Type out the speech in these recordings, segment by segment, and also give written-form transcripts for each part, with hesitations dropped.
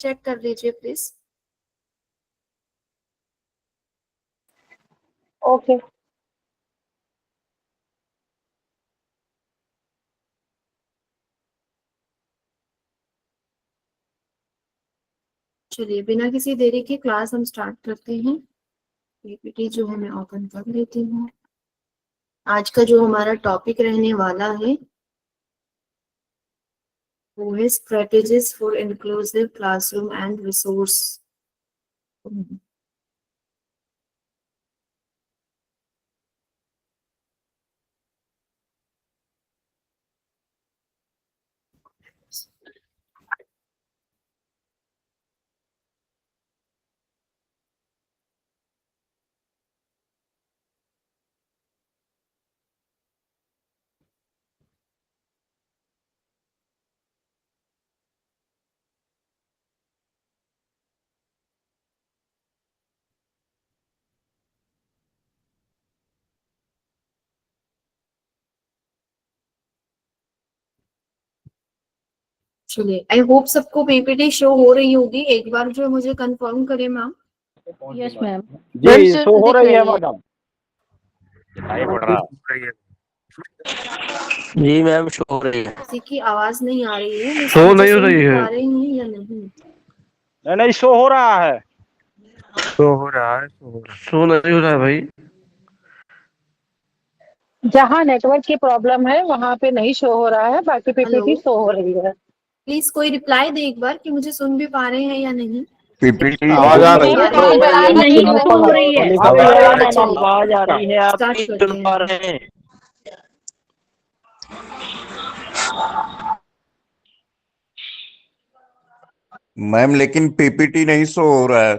Check कर लीजिए please. Okay. चलिए बिना किसी देरी के क्लास हम स्टार्ट करते हैं। पीपीटी जो है मैं ओपन कर लेती हूँ। आज का जो हमारा टॉपिक रहने वाला है वो है strategies for inclusive classroom and resource. चलिए आई होप सबको पीपीटी शो हो रही होगी। एक बार जो मुझे कंफर्म करें मैम। Yes ma'am. जी शो हो रही है मैडम। दिखाई पड़ रहा है। जी मैम शो हो रही है। किसी की आवाज नहीं आ रही है। शो नहीं हो रही है। आ रही है या नहीं? नहीं शो हो रहा है। शो हो रहा है। शो नहीं हो रहा है भाई। जहाँ नेटवर्क की प्रॉब्लम है वहाँ पे नहीं शो हो रहा है, बाकी पीपीटी शो हो रही है। प्लीज कोई रिप्लाई दे एक बार कि मुझे सुन भी पा रहे हैं या नहीं। पीपीटी आवाज आ रही है। आवाज नहीं हो रही है। आवाज आ रही है, आप स्टार्ट नहीं करते सुन पा हैं। रहे हैं। मैम लेकिन पीपीटी नहीं शो हो रहा है।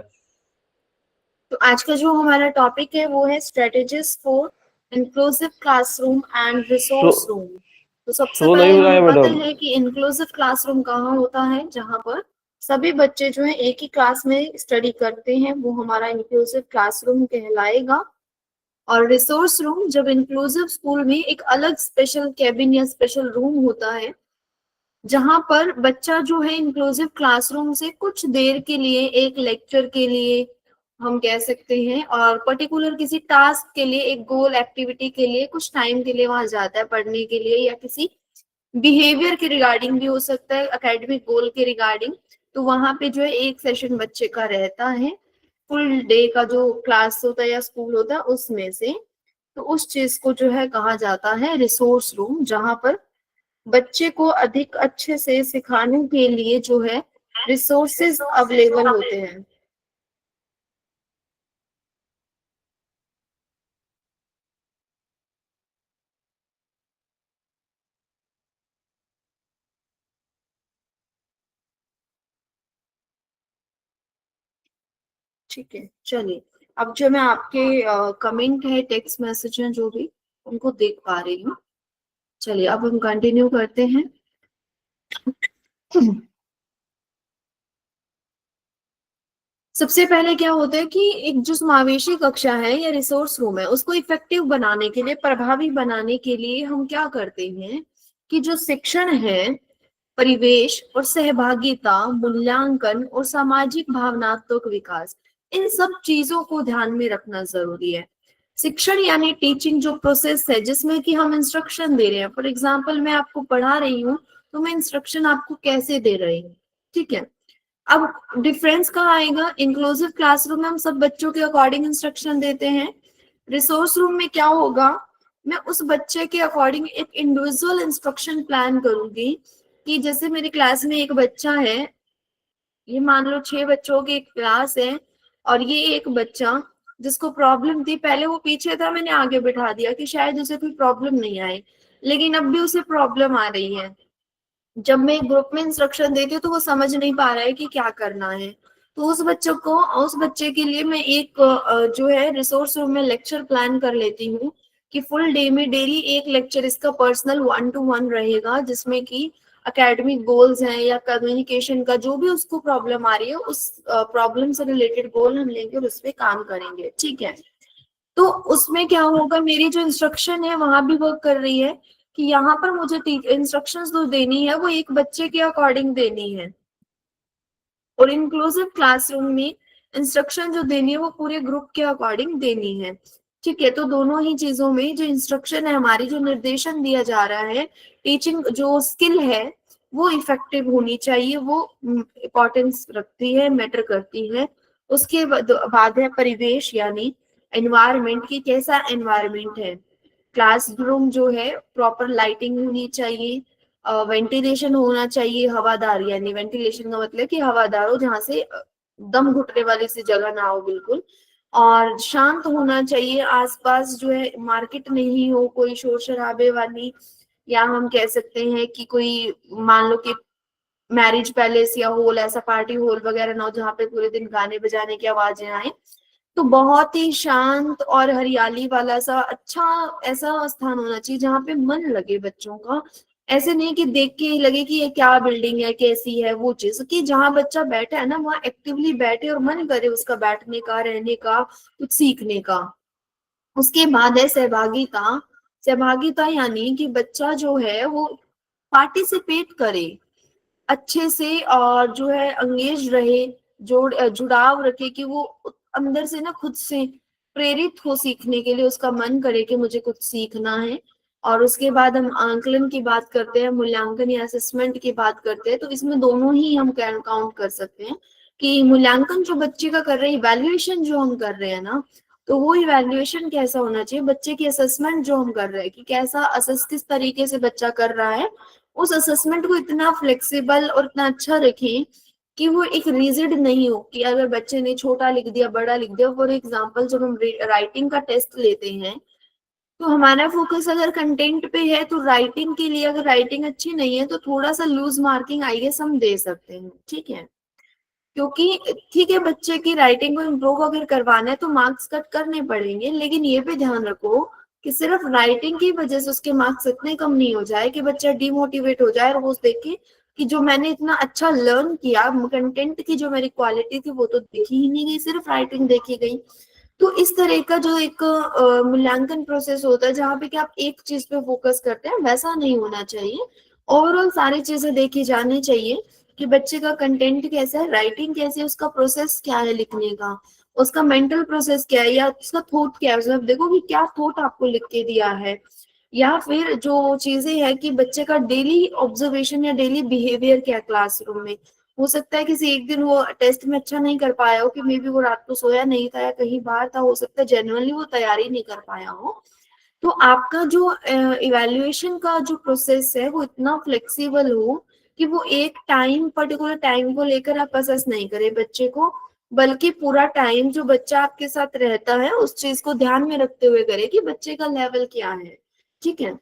तो आज का जो हमारा टॉपिक है वो है strategies for inclusive classroom and resource room. तो सबसे शो पहले नहीं हो रहा है हमें पता मैडम। है कि इंक्लूसिव क्लासरूम कहाँ होता है, जहाँ पर सभी बच्चे जो है एक ही क्लास में स्टडी करते हैं, वो हमारा इंक्लूसिव क्लासरूम कहलाएगा। और रिसोर्स रूम, जब इंक्लूसिव स्कूल में एक अलग स्पेशल कैबिन या स्पेशल रूम होता है जहां पर बच्चा जो है इंक्लूसिव क्लासरूम से कुछ देर के लिए, एक लेक्चर के लिए हम कह सकते हैं, और पर्टिकुलर किसी टास्क के लिए, एक गोल एक्टिविटी के लिए कुछ टाइम के लिए वहां जाता है पढ़ने के लिए, या किसी बिहेवियर के रिगार्डिंग भी हो सकता है, एकेडमिक गोल के रिगार्डिंग। तो वहां पे जो है एक सेशन बच्चे का रहता है फुल डे का, जो क्लास होता है या स्कूल होता है उसमें से। तो उस चीज को जो है कहा जाता है रिसोर्स रूम, जहां पर बच्चे को अधिक अच्छे से सिखाने के लिए जो है रिसोर्सेज अवेलेबल होते हैं। ठीक है, चलिए अब जो मैं आपके कमेंट है, टेक्स्ट मैसेज हैं जो भी, उनको देख पा रही हूँ। चलिए अब हम कंटिन्यू करते हैं। सबसे पहले क्या होता है कि एक जो समावेशी कक्षा है या रिसोर्स रूम है, उसको इफेक्टिव बनाने के लिए, प्रभावी बनाने के लिए हम क्या करते हैं कि जो शिक्षण है, परिवेश और सहभागिता, मूल्यांकन और सामाजिक भावनात्मक विकास, इन सब चीजों को ध्यान में रखना जरूरी है। शिक्षण यानी टीचिंग जो प्रोसेस है जिसमें कि हम इंस्ट्रक्शन दे रहे हैं। फॉर एग्जाम्पल मैं आपको पढ़ा रही हूँ तो मैं इंस्ट्रक्शन आपको कैसे दे रही हूँ, ठीक है। अब डिफरेंस कहाँ आएगा? इंक्लूसिव क्लासरूम में हम सब बच्चों के अकॉर्डिंग इंस्ट्रक्शन देते हैं। रिसोर्स रूम में क्या होगा, मैं उस बच्चे के अकॉर्डिंग एक इंडिविजुअल इंस्ट्रक्शन प्लान करूंगी। कि जैसे मेरी क्लास में एक बच्चा है, ये मान लो 6 बच्चों की क्लास है, और ये एक बच्चा जिसको प्रॉब्लम थी, पहले वो पीछे था, मैंने आगे बिठा दिया कि शायद उसे कोई प्रॉब्लम नहीं आए, लेकिन अब भी उसे प्रॉब्लम आ रही है। जब मैं ग्रुप में इंस्ट्रक्शन देती हूँ तो वो समझ नहीं पा रहा है कि क्या करना है। तो उस बच्चे के लिए मैं एक जो है रिसोर्स रूम में लेक्चर प्लान कर लेती हूँ कि फुल डे में डेली एक लेक्चर इसका पर्सनल 1-to-1 रहेगा, जिसमें कि एकेडमिक गोल्स हैं या कम्युनिकेशन का जो भी उसको प्रॉब्लम आ रही है, उस प्रॉब्लम से रिलेटेड गोल हम लेंगे और उस पर काम करेंगे, ठीक है। तो उसमें क्या होगा, मेरी जो इंस्ट्रक्शन है वहां भी वर्क कर रही है कि यहाँ पर मुझे इंस्ट्रक्शंस जो देनी है वो एक बच्चे के अकॉर्डिंग देनी है। और इंक्लूसिव क्लासरूम में इंस्ट्रक्शन जो देनी है वो पूरे ग्रुप के अकॉर्डिंग देनी है। ठीक है, तो दोनों ही चीजों में जो इंस्ट्रक्शन है हमारी, जो निर्देशन दिया जा रहा है, टीचिंग जो स्किल है वो इफेक्टिव होनी चाहिए, वो इम्पोर्टेंस रखती है, मैटर करती है। उसके बाद है परिवेश यानी एनवायरमेंट, की कैसा एनवायरमेंट है। क्लासरूम जो है प्रॉपर लाइटिंग होनी चाहिए, वेंटिलेशन होना चाहिए, हवादार, यानी वेंटिलेशन का मतलब कि हवादार हो, जहां से दम घुटने वाली सी जगह ना हो बिल्कुल, और शांत होना चाहिए। आसपास जो है मार्केट नहीं हो, कोई शोर शराबे वाली, या हम कह सकते हैं कि कोई मान लो कि मैरिज पैलेस या हॉल, ऐसा पार्टी हॉल वगैरह ना हो जहाँ पे पूरे दिन गाने बजाने की आवाजें आए। तो बहुत ही शांत और हरियाली वाला सा अच्छा ऐसा स्थान होना चाहिए जहाँ पे मन लगे बच्चों का। ऐसे नहीं कि देख के लगे कि ये क्या बिल्डिंग है, कैसी है, वो चीज कि जहाँ बच्चा बैठा है ना वहाँ एक्टिवली बैठे और मन करे उसका बैठने का, रहने का, कुछ सीखने का। उसके बाद है सहभागिता। सहभागिता यानी कि बच्चा जो है वो पार्टिसिपेट करे अच्छे से, और जो है अंगेज रहे, जुड़ाव रखे, कि वो अंदर से ना खुद से प्रेरित हो सीखने के लिए, उसका मन करे कि मुझे कुछ सीखना है। और उसके बाद हम आंकलन की बात करते हैं, मूल्यांकन या असेसमेंट की बात करते हैं, तो इसमें दोनों ही हम काउंट कर सकते हैं कि मूल्यांकन जो बच्चे का कर रहे हैं, इवैल्यूएशन जो हम कर रहे हैं ना, तो वो इवैल्यूएशन कैसा होना चाहिए, बच्चे की असेसमेंट जो हम कर रहे हैं कि कैसा असेस, किस तरीके से बच्चा कर रहा है, उस असेसमेंट को इतना फ्लेक्सिबल और इतना अच्छा रखें कि वो एक रिजिड नहीं हो, कि अगर बच्चे ने छोटा लिख दिया, बड़ा लिख दिया। फॉर एग्जांपल जब हम राइटिंग का टेस्ट लेते हैं तो हमारा फोकस अगर कंटेंट पे है, तो राइटिंग के लिए अगर राइटिंग अच्छी नहीं है तो थोड़ा सा लूज मार्किंग आई गेस हम दे सकते हैं। ठीक है, क्योंकि ठीक है बच्चे की राइटिंग को इम्प्रूव अगर करवाना है तो मार्क्स कट करने पड़ेंगे, लेकिन ये भी ध्यान रखो कि सिर्फ राइटिंग की वजह से उसके मार्क्स इतने कम नहीं हो जाए कि बच्चा डिमोटिवेट हो जाए और वो देखे कि जो मैंने इतना अच्छा लर्न किया, कंटेंट की जो मेरी क्वालिटी थी वो तो देखी ही नहीं गई, सिर्फ राइटिंग देखी गई। तो इस तरह का जो एक मूल्यांकन प्रोसेस होता है जहाँ पे कि आप एक चीज पे फोकस करते हैं, वैसा नहीं होना चाहिए। ओवरऑल सारी चीजें देखी जानी चाहिए कि बच्चे का कंटेंट कैसा है, राइटिंग कैसी है, उसका प्रोसेस क्या है लिखने का, उसका मेंटल प्रोसेस क्या है, या उसका थॉट क्या है, मतलब देखो कि क्या थॉट आपको लिख के दिया है। या फिर जो चीजें है कि बच्चे का डेली ऑब्जर्वेशन या डेली बिहेवियर क्या है क्लासरूम में। हो सकता है किसी एक दिन वो टेस्ट में अच्छा नहीं कर पाया हो, कि मे बी वो रात को सोया नहीं था या कहीं बाहर था, हो सकता है जेन्युइनली वो तैयारी नहीं कर पाया हो। तो आपका जो इवैल्यूएशन का जो प्रोसेस है वो इतना फ्लेक्सिबल हो कि वो एक टाइम, पर्टिकुलर टाइम को लेकर आप असेस नहीं करें बच्चे को, बल्कि पूरा टाइम जो बच्चा आपके साथ रहता है उस चीज को ध्यान में रखते हुए करें कि बच्चे का लेवल क्या है। ठीक है,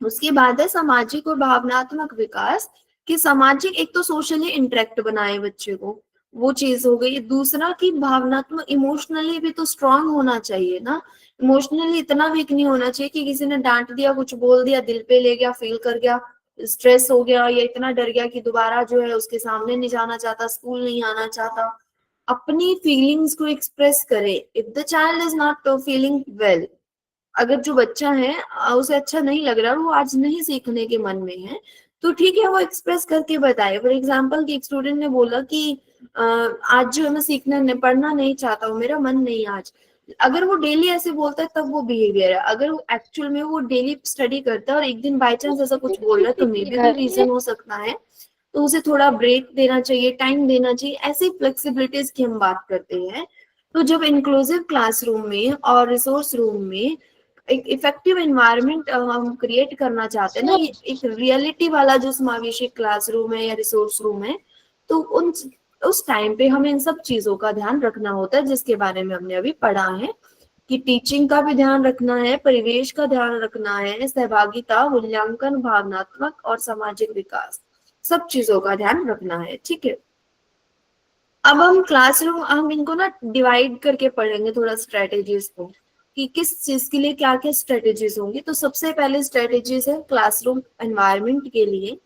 उसके बाद है सामाजिक और भावनात्मक विकास, कि सामाजिक, एक तो सोशली इंटरेक्ट बनाए बच्चे को, वो चीज हो गई। दूसरा कि भावनात्मक, इमोशनली भी तो स्ट्रांग होना चाहिए ना। इमोशनली इतना वीक नहीं होना चाहिए कि किसी ने डांट दिया, कुछ बोल दिया, दिल पे ले गया, फील कर गया, स्ट्रेस हो गया, या इतना डर गया कि दोबारा जो है उसके सामने नहीं जाना चाहता, स्कूल नहीं आना चाहता। अपनी फीलिंग्स को एक्सप्रेस करे। If the child is not feeling well, अगर जो बच्चा है उसे अच्छा नहीं लग रहा और वो आज नहीं सीखने के मन में है, तो ठीक है वो एक्सप्रेस करके बताए। फॉर एग्जाम्पल कि एक स्टूडेंट ने बोला कि आज जो है मैं सीखना पढ़ना नहीं चाहता हूँ, मेरा मन नहीं आज। अगर वो डेली ऐसे बोलता है तब वो बिहेवियर है। अगर वो एक्चुअल में वो डेली स्टडी करता है और एक दिन बाई चांस ऐसा कुछ बोल रहा है तो मे बी कोई रीजन हो सकता है, तो उसे थोड़ा ब्रेक देना चाहिए, टाइम देना चाहिए। ऐसी फ्लेक्सिबिलिटीज की हम बात करते हैं। तो जब इंक्लूसिव क्लासरूम में और रिसोर्स रूम में एक इफेक्टिव एनवायरनमेंट हम क्रिएट करना चाहते हैं ना, ये एक रियलिटी वाला जो समावेशी क्लासरूम है या रिसोर्स रूम है, तो उस टाइम पे हमें इन सब चीजों का ध्यान रखना होता है जिसके बारे में हमने अभी पढ़ा है, कि टीचिंग का भी ध्यान रखना है, परिवेश का ध्यान रखना है, सहभागिता, मूल्यांकन, भावनात्मक और सामाजिक विकास, सब चीजों का ध्यान रखना है। ठीक है, अब हम क्लासरूम, हम इनको ना डिवाइड करके पढ़ेंगे थोड़ा स्ट्रेटेजीज को, कि किस चीज के लिए क्या क्या स्ट्रेटेजीज होंगी। तो सबसे पहले स्ट्रेटेजीज है क्लासरूम एनवायरनमेंट के लिए,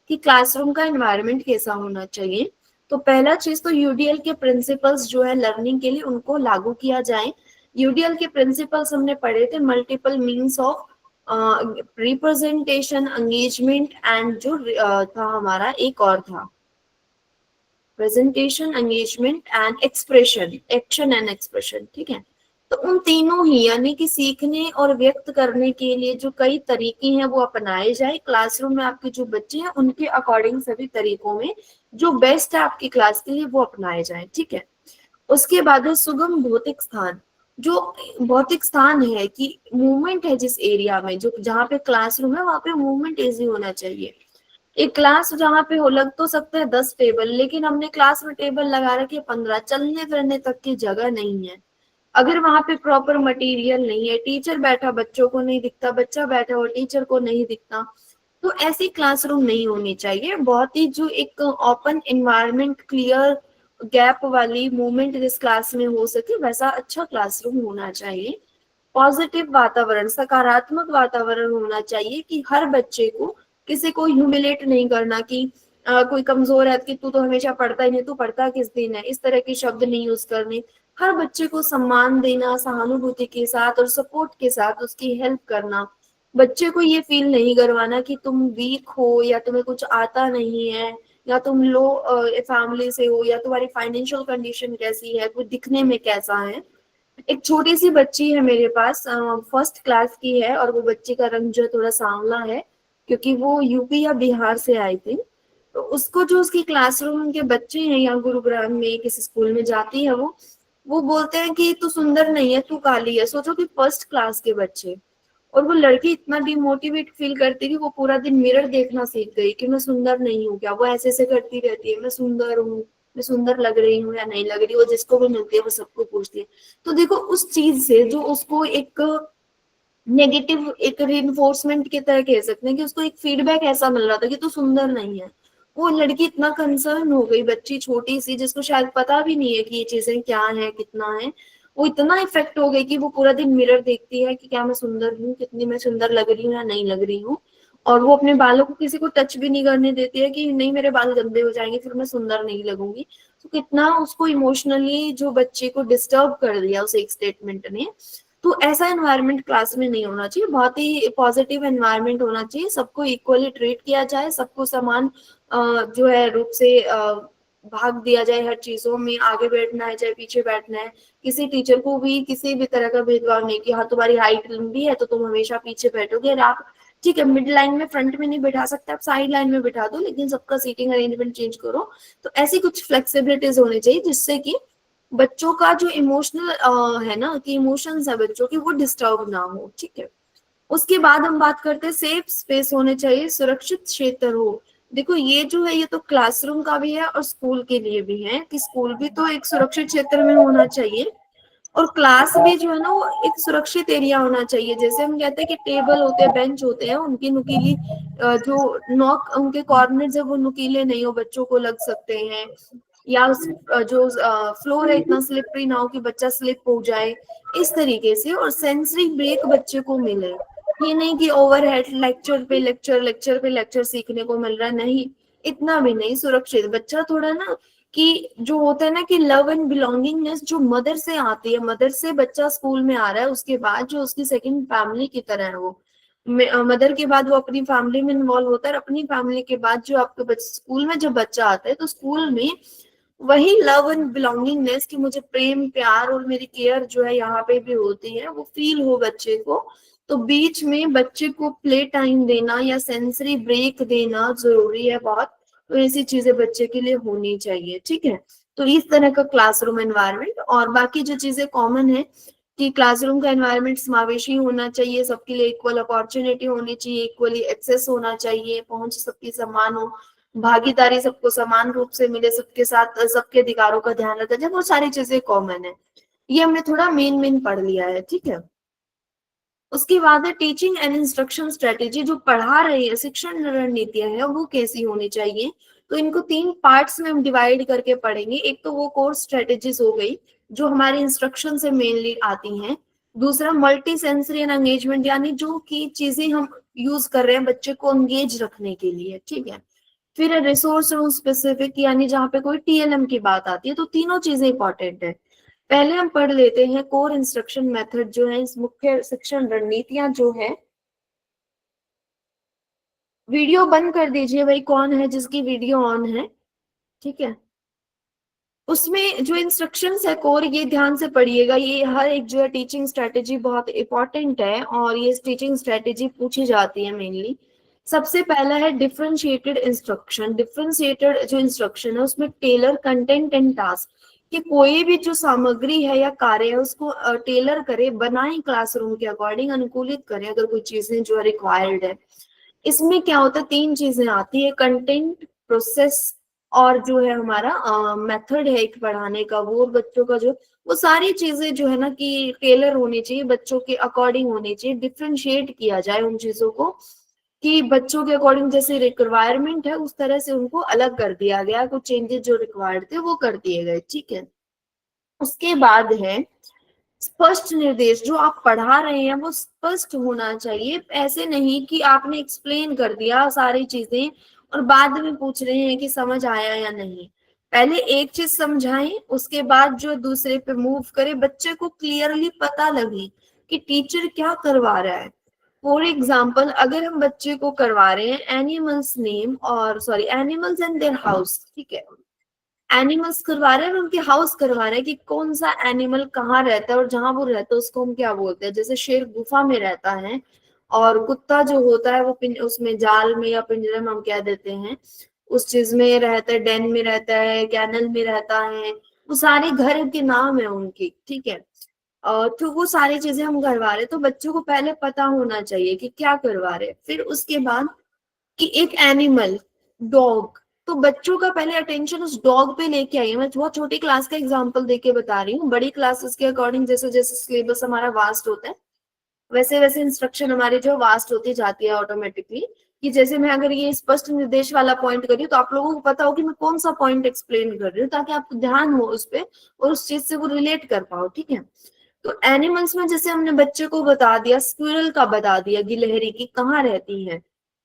कि क्लासरूम का एनवायरनमेंट कैसा होना चाहिए। तो पहला चीज तो यूडीएल के प्रिंसिपल्स जो है लर्निंग के लिए उनको लागू किया जाए। यूडीएल के प्रिंसिपल्स हमने पढ़े थे, multiple means of representation, engagement and जो था हमारा एक और था presentation, engagement and expression, action and expression, ठीक है। तो उन तीनों ही यानी कि सीखने और व्यक्त करने के लिए जो कई तरीके हैं वो अपनाए जाए क्लासरूम में। आपके जो बच्चे हैं उनके अकॉर्डिंग सभी तरीकों में जो बेस्ट है आपकी क्लास के लिए वो अपनाए जाए, ठीक है। उसके बाद है सुगम भौतिक स्थान। जो भौतिक स्थान है कि मूवमेंट है जिस एरिया में, जो जहाँ पे क्लासरूम है वहां पे मूवमेंट इजी होना चाहिए। एक क्लास जहाँ पे हो लग तो सकता है 10 टेबल, लेकिन हमने क्लास में टेबल लगा रखे 15, चलने फिरने तक की जगह नहीं है। अगर वहां पे प्रॉपर मटेरियल नहीं है, टीचर बैठा बच्चों को नहीं दिखता, बच्चा बैठा हो टीचर को नहीं दिखता, तो ऐसी क्लासरूम नहीं होनी चाहिए। बहुत ही जो एक ओपन एनवायरनमेंट, क्लियर गैप वाली मूवमेंट जिस क्लास में हो सके वैसा अच्छा क्लासरूम होना चाहिए। पॉजिटिव वातावरण, सकारात्मक वातावरण होना चाहिए कि हर बच्चे को किसी को ह्यूमिलेट नहीं करना कि कोई कमजोर है कि तू तो हमेशा पढ़ता ही नहीं, तू पढ़ता किस दिन है, इस तरह के शब्द नहीं यूज करने। हर बच्चे को सम्मान देना, सहानुभूति के साथ और सपोर्ट के साथ उसकी हेल्प करना। बच्चे को ये फील नहीं करवाना कि तुम वीक हो या तुम्हें कुछ आता नहीं है या तुम लो फैमिली से हो या तुम्हारी फाइनेंशियल कंडीशन कैसी है, कोई दिखने में कैसा है। एक छोटी सी बच्ची है मेरे पास, फर्स्ट क्लास की है, और वो बच्ची का रंग जो थोड़ा सांवला है क्योंकि वो यूपी या बिहार से आई थी। तो उसको जो उसकी क्लासरूम के बच्चे हैं या गुरुग्राम में किसी स्कूल में जाती है वो बोलते हैं कि तू सुंदर नहीं है, तू काली है। सोचो कि फर्स्ट क्लास के बच्चे, और वो लड़की इतना डिमोटिवेट फील करती कि वो पूरा दिन मिरर देखना सीख गई कि मैं सुंदर नहीं हूँ क्या। वो ऐसे ऐसे करती रहती है, मैं सुंदर हूँ, मैं सुंदर लग रही हूँ या नहीं लग रही। वो जिसको भी मिलती है वो सबको पूछती है। तो देखो उस चीज से जो उसको एक नेगेटिव, एक रिइंफोर्समेंट की तरह कह सकते हैं कि उसको एक फीडबैक ऐसा मिल रहा था कि तू सुंदर नहीं है। वो लड़की इतना कंसर्न हो गई, बच्ची छोटी सी जिसको शायद पता भी नहीं है कि ये चीजें क्या है कितना है, वो इतना इफेक्ट हो गई कि वो पूरा दिन मिरर देखती है कि क्या मैं सुंदर हूँ, कितनी मैं सुंदर लग रही हूँ या नहीं लग रही हूँ। और वो अपने बालों को किसी को टच भी नहीं करने देती है कि नहीं मेरे बाल गंदे हो जाएंगे फिर मैं सुंदर नहीं लगूंगी। तो कितना उसको इमोशनली जो बच्चे को डिस्टर्ब कर दिया उस एक स्टेटमेंट ने। तो ऐसा एनवायरनमेंट क्लास में नहीं होना चाहिए। बहुत ही पॉजिटिव एनवायरनमेंट होना चाहिए, सबको इक्वली ट्रीट किया जाए, सबको समान जो है रूप से भाग दिया जाए हर चीजों में। आगे बैठना है चाहे पीछे बैठना है, किसी टीचर को भी किसी भी तरह का भेदभाव नहीं कि हाँ तुम्हारी हाइट लंबी है तो तुम हमेशा पीछे बैठोगे, और आप ठीक है मिड लाइन में फ्रंट में नहीं बैठा सकते आप साइड लाइन में बैठा दो, लेकिन सबका सीटिंग अरेंजमेंट चेंज करो। तो ऐसी कुछ फ्लेक्सिबिलिटीज होनी चाहिए जिससे कि बच्चों का जो इमोशनल है ना कि इमोशंस है बच्चों की वो डिस्टर्ब ना हो, ठीक है। उसके बाद हम बात करते हैं सेफ स्पेस होने चाहिए, सुरक्षित क्षेत्र हो। देखो ये जो है ये तो क्लासरूम का भी है और स्कूल के लिए भी है कि स्कूल भी तो एक सुरक्षित क्षेत्र में होना चाहिए, और क्लास भी जो है ना वो एक सुरक्षित एरिया होना चाहिए। जैसे हम कहते हैं कि टेबल होते हैं, बेंच होते हैं, उनकी नुकीली जो नॉक उनके कॉर्नर्स है वो नुकीले नहीं हो, बच्चों को लग सकते हैं, या जो फ्लोर है इतना स्लिपरी ना हो कि बच्चा स्लिप हो जाए, इस तरीके से। और सेंसरी ब्रेक बच्चे को मिले, ये नहीं कि ओवरहेड लेक्चर पे लेक्चर लेक्चर पे लेक्चर सीखने को मिल रहा है, नहीं, इतना भी नहीं। सुरक्षित बच्चा थोड़ा ना कि जो होता है ना कि लव एंड बिलोंगिंगनेस जो मदर से आती है, मदर से बच्चा स्कूल में आ रहा है उसके बाद जो उसकी सेकंड फैमिली की तरह है, वो मदर के बाद वो अपनी फैमिली में इन्वॉल्व होता है, अपनी फैमिली के बाद जो आपके स्कूल में जब बच्चा आता है तो स्कूल में वही लव एंड बिलोंगिंगनेस कि मुझे प्रेम प्यार और मेरी केयर जो है यहाँ पे भी होती है वो फील हो बच्चे को। तो बीच में बच्चे को प्ले टाइम देना या सेंसरी ब्रेक देना जरूरी है बहुत। तो ऐसी चीजें बच्चे के लिए होनी चाहिए, ठीक है। तो इस तरह का क्लासरूम एनवायरनमेंट, और बाकी जो चीजें कॉमन है कि क्लासरूम का एनवायरनमेंट समावेशी होना चाहिए, सबके लिए इक्वल अपॉर्चुनिटी होनी चाहिए, इक्वली एक्सेस होना चाहिए, पहुंच सबकी समान हो, भागीदारी सबको समान रूप से मिले, सबके साथ सबके अधिकारों का ध्यान रखा जाए, वो सारी चीजें कॉमन है। ये हमने थोड़ा मेन मेन पढ़ लिया है, ठीक है। उसके बाद है टीचिंग एंड इंस्ट्रक्शन स्ट्रेटेजी, जो पढ़ा रही है शिक्षण रणनीतियां है वो कैसी होनी चाहिए। तो इनको 3 पार्ट्स में हम डिवाइड करके पढ़ेंगे। एक तो वो कोर्स स्ट्रेटेजीज हो गई जो हमारे इंस्ट्रक्शन से मेनली आती हैं। दूसरा मल्टी सेंसरी एंड एंगेजमेंट, यानी जो की चीजें हम यूज कर रहे हैं बच्चे को एंगेज रखने के लिए, ठीक है। फिर रिसोर्स रूम स्पेसिफिक, यानी जहाँ पे कोई टीएलएम की बात आती है। तो तीनों चीजें इंपॉर्टेंट है। पहले हम पढ़ लेते हैं कोर इंस्ट्रक्शन मेथड जो है, इस मुख्य शिक्षण रणनीतियां जो है। वीडियो बंद कर दीजिए भाई, कौन है जिसकी वीडियो ऑन है, ठीक है। उसमें जो इंस्ट्रक्शंस है कोर, ये ध्यान से पढ़िएगा, ये हर एक जो है टीचिंग स्ट्रेटेजी बहुत इंपॉर्टेंट है और ये टीचिंग स्ट्रेटेजी पूछी जाती है मेनली। सबसे पहला है डिफरेंशिएटेड इंस्ट्रक्शन। डिफरेंशिएटेड जो इंस्ट्रक्शन है उसमें टेलर कंटेंट एंड टास्क, कि कोई भी जो सामग्री है या कार्य है उसको टेलर करे, बनाए क्लासरूम के अकॉर्डिंग, अनुकूलित करे अगर कोई चीजें जो है रिक्वायर्ड है। इसमें क्या होता है, 3 चीजें आती है, कंटेंट, प्रोसेस और जो है हमारा मेथड है एक पढ़ाने का, वो बच्चों का जो, वो सारी चीजें जो है ना कि टेलर होनी चाहिए, बच्चों के अकॉर्डिंग होनी चाहिए, डिफरेंशिएट किया जाए उन चीजों को कि बच्चों के अकॉर्डिंग जैसे रिक्वायरमेंट है उस तरह से उनको अलग कर दिया गया, कुछ चेंजेस जो रिक्वायर्ड थे वो कर दिए गए, ठीक है। उसके बाद है स्पष्ट निर्देश। जो आप पढ़ा रहे हैं वो स्पष्ट होना चाहिए, ऐसे नहीं कि आपने एक्सप्लेन कर दिया सारी चीजें और बाद में पूछ रहे हैं कि समझ आया या नहीं। पहले एक चीज समझाएं, उसके बाद जो दूसरे पे मूव करें, बच्चे को क्लियरली पता लगे कि टीचर क्या करवा रहा है। फॉर एग्जाम्पल, अगर हम बच्चे को करवा रहे हैं एनिमल्स नेम और sorry animals and their house, ठीक है, एनिमल्स करवा रहे हैं और उनके हाउस करवा रहे हैं कि कौन सा एनिमल कहाँ रहता है और जहां वो रहता है उसको हम क्या बोलते हैं। जैसे शेर गुफा में रहता है और कुत्ता जो होता है वो उसमें जाल में या पिंजरे में हम कह देते हैं, उस चीज में रहता है, डेन में रहता है, कैनल में रहता है, वो सारे घर के नाम है उनकी, ठीक है। तो वो सारी चीजें हम करवा रहे हैं, तो बच्चों को पहले पता होना चाहिए कि क्या करवा रहे हैं। फिर उसके बाद कि एक एनिमल, डॉग, तो बच्चों का पहले अटेंशन उस डॉग पे लेके आइए। मैं बहुत छोटी क्लास का एग्जांपल देके बता रही हूँ, बड़ी क्लासेस के अकॉर्डिंग जैसे जैसे सिलेबस हमारा वास्ट होता है वैसे वैसे इंस्ट्रक्शन हमारी जो वास्ट होती जाती है ऑटोमेटिकली। कि जैसे मैं अगर ये स्पष्ट निर्देश वाला पॉइंट कर रही हूँ तो आप लोगों को पता हो कि मैं कौन सा पॉइंट एक्सप्लेन कर रही हूँ, ताकि आपको ध्यान हो उस पर और उस चीज से वो रिलेट कर पाओ, ठीक है। तो एनिमल्स में जैसे हमने बच्चे को बता दिया, स्क्विरल का बता दिया, गिलहरी की कहाँ रहती है,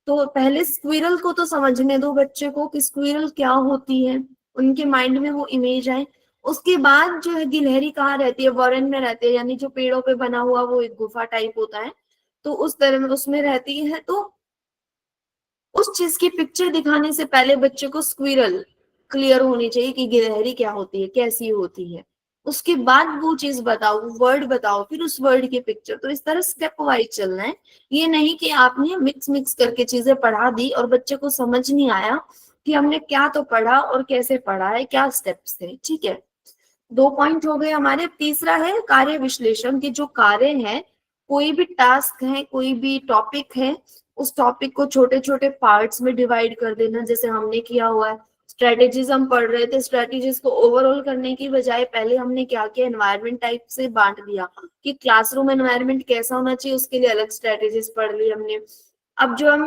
तो पहले स्क्विरल को तो समझने दो बच्चे को कि स्क्विरल क्या होती है, उनके माइंड में वो इमेज आए। उसके बाद जो है गिलहरी कहाँ रहती है, वॉरेन में रहती है, यानी जो पेड़ों पे बना हुआ वो एक गुफा टाइप होता है, तो उस तरह में उसमें रहती है। तो उस चीज की पिक्चर दिखाने से पहले बच्चे को स्क्विरल क्लियर होनी चाहिए कि गिलहरी क्या होती है, कैसी होती है। उसके बाद वो चीज बताओ, वर्ड बताओ, फिर उस वर्ड की पिक्चर। तो इस तरह स्टेप वाइज चलना है, ये नहीं कि आपने मिक्स मिक्स करके चीजें पढ़ा दी और बच्चे को समझ नहीं आया कि हमने क्या तो पढ़ा और कैसे पढ़ा है, क्या स्टेप्स थे, ठीक है। 2 पॉइंट हो गए हमारे। तीसरा है कार्य विश्लेषण, की जो कार्य है, कोई भी टास्क है, कोई भी टॉपिक है, उस टॉपिक को छोटे छोटे पार्ट्स में डिवाइड कर देना, जैसे हमने किया हुआ है। स्ट्रेटेजीज हम पढ़ रहे थे, स्ट्रेटेजीज को ओवरऑल करने की बजाय पहले हमने क्या किया, एनवायरनमेंट टाइप से बांट दिया कि क्लासरूम एनवायरनमेंट कैसा होना चाहिए, उसके लिए अलग स्ट्रेटेजीज पढ़ ली हमने। अब जो हम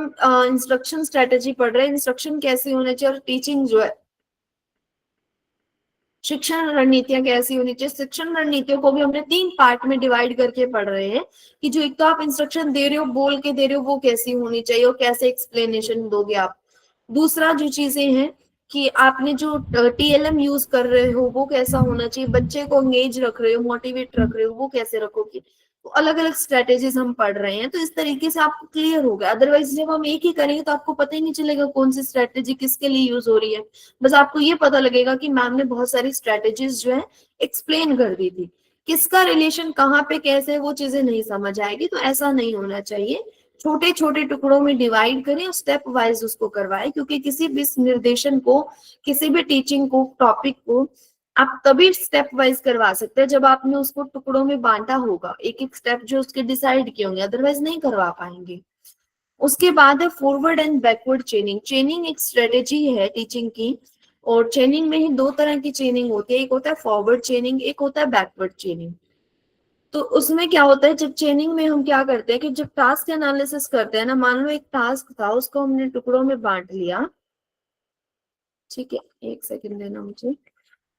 इंस्ट्रक्शन स्ट्रेटेजी पढ़ रहे हैं, इंस्ट्रक्शन कैसे होने चाहिए और टीचिंग जो है, शिक्षण रणनीतियां कैसी होनी चाहिए, शिक्षण रणनीतियों को भी हमने 3 पार्ट में डिवाइड करके पढ़ रहे हैं कि जो एक तो आप इंस्ट्रक्शन दे रहे हो, बोल के दे रहे हो, वो कैसी होनी चाहिए और कैसे एक्सप्लेनेशन दोगे आप। दूसरा जो चीजें हैं कि आपने जो टीएलएम यूज कर रहे हो वो कैसा होना चाहिए, बच्चे को एंगेज रख रहे हो, मोटिवेट रख रहे हो, वो कैसे रखोगे। तो अलग अलग स्ट्रेटेजीज हम पढ़ रहे हैं, तो इस तरीके से आपको क्लियर होगा। अदरवाइज जब हम एक ही करेंगे तो आपको पता ही नहीं चलेगा कौन सी स्ट्रेटेजी किसके लिए यूज हो रही है। बस आपको ये पता लगेगा कि मैम ने बहुत सारी स्ट्रेटेजीज जो है एक्सप्लेन कर दी थी, किसका रिलेशन कहाँ पे कैसे, वो चीजें नहीं समझ आएगी। तो ऐसा नहीं होना चाहिए, छोटे छोटे टुकड़ों में डिवाइड करें और स्टेप वाइज उसको करवाएं, क्योंकि किसी भी निर्देशन को, किसी भी टीचिंग को, टॉपिक को आप तभी स्टेप वाइज करवा सकते हैं जब आपने उसको टुकड़ों में बांटा होगा, एक एक स्टेप जो उसके डिसाइड किए होंगे, अदरवाइज नहीं करवा पाएंगे। उसके बाद है फॉरवर्ड एंड बैकवर्ड चेनिंग। चेनिंग एक स्ट्रेटेजी है टीचिंग की, और चेनिंग में ही 2 तरह की चेनिंग होती है, एक होता है फॉरवर्ड चेनिंग, एक होता है बैकवर्ड चेनिंग। तो उसमें क्या होता है, जब चेनिंग में हम क्या करते हैं कि जब टास्क एनालिसिस करते हैं ना, मान लो एक टास्क था, उसको हमने टुकड़ों में बांट लिया, ठीक है, एक सेकंड देना मुझे।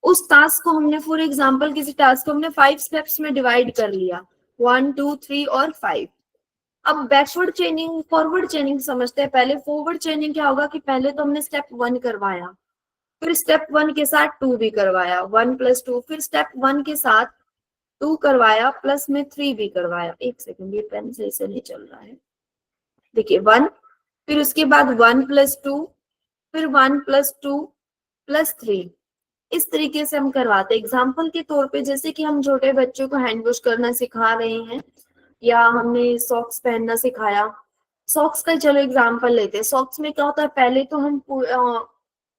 उस टास्क को हमने, फॉर एग्जांपल किसी टास्क को हमने 5 स्टेप्स में डिवाइड कर लिया, 1 2 3 और 5। अब बैकवर्ड चेनिंग, फॉरवर्ड चेनिंग समझते हैं। पहले फॉरवर्ड चेनिंग क्या होगा कि पहले तो हमने स्टेप 1 करवाया, फिर स्टेप 1 के साथ 2 भी करवाया, 1 + 2, फिर स्टेप 1 के साथ 2 करवाया, प्लस में 3 भी करवाया। एक सेकंड, ये पेन सही से नहीं चल रहा है, देखिए 1, फिर उसके बाद 1 + 2, फिर 1 + 2 + 3। इस तरीके से हम करवाते हैं। एग्जाम्पल के तौर पे जैसे कि हम छोटे बच्चों को हैंड वॉश करना सिखा रहे हैं या हमने सॉक्स पहनना सिखाया। सॉक्स का चलो एग्जाम्पल लेते हैं। सॉक्स में क्या होता है, पहले तो हम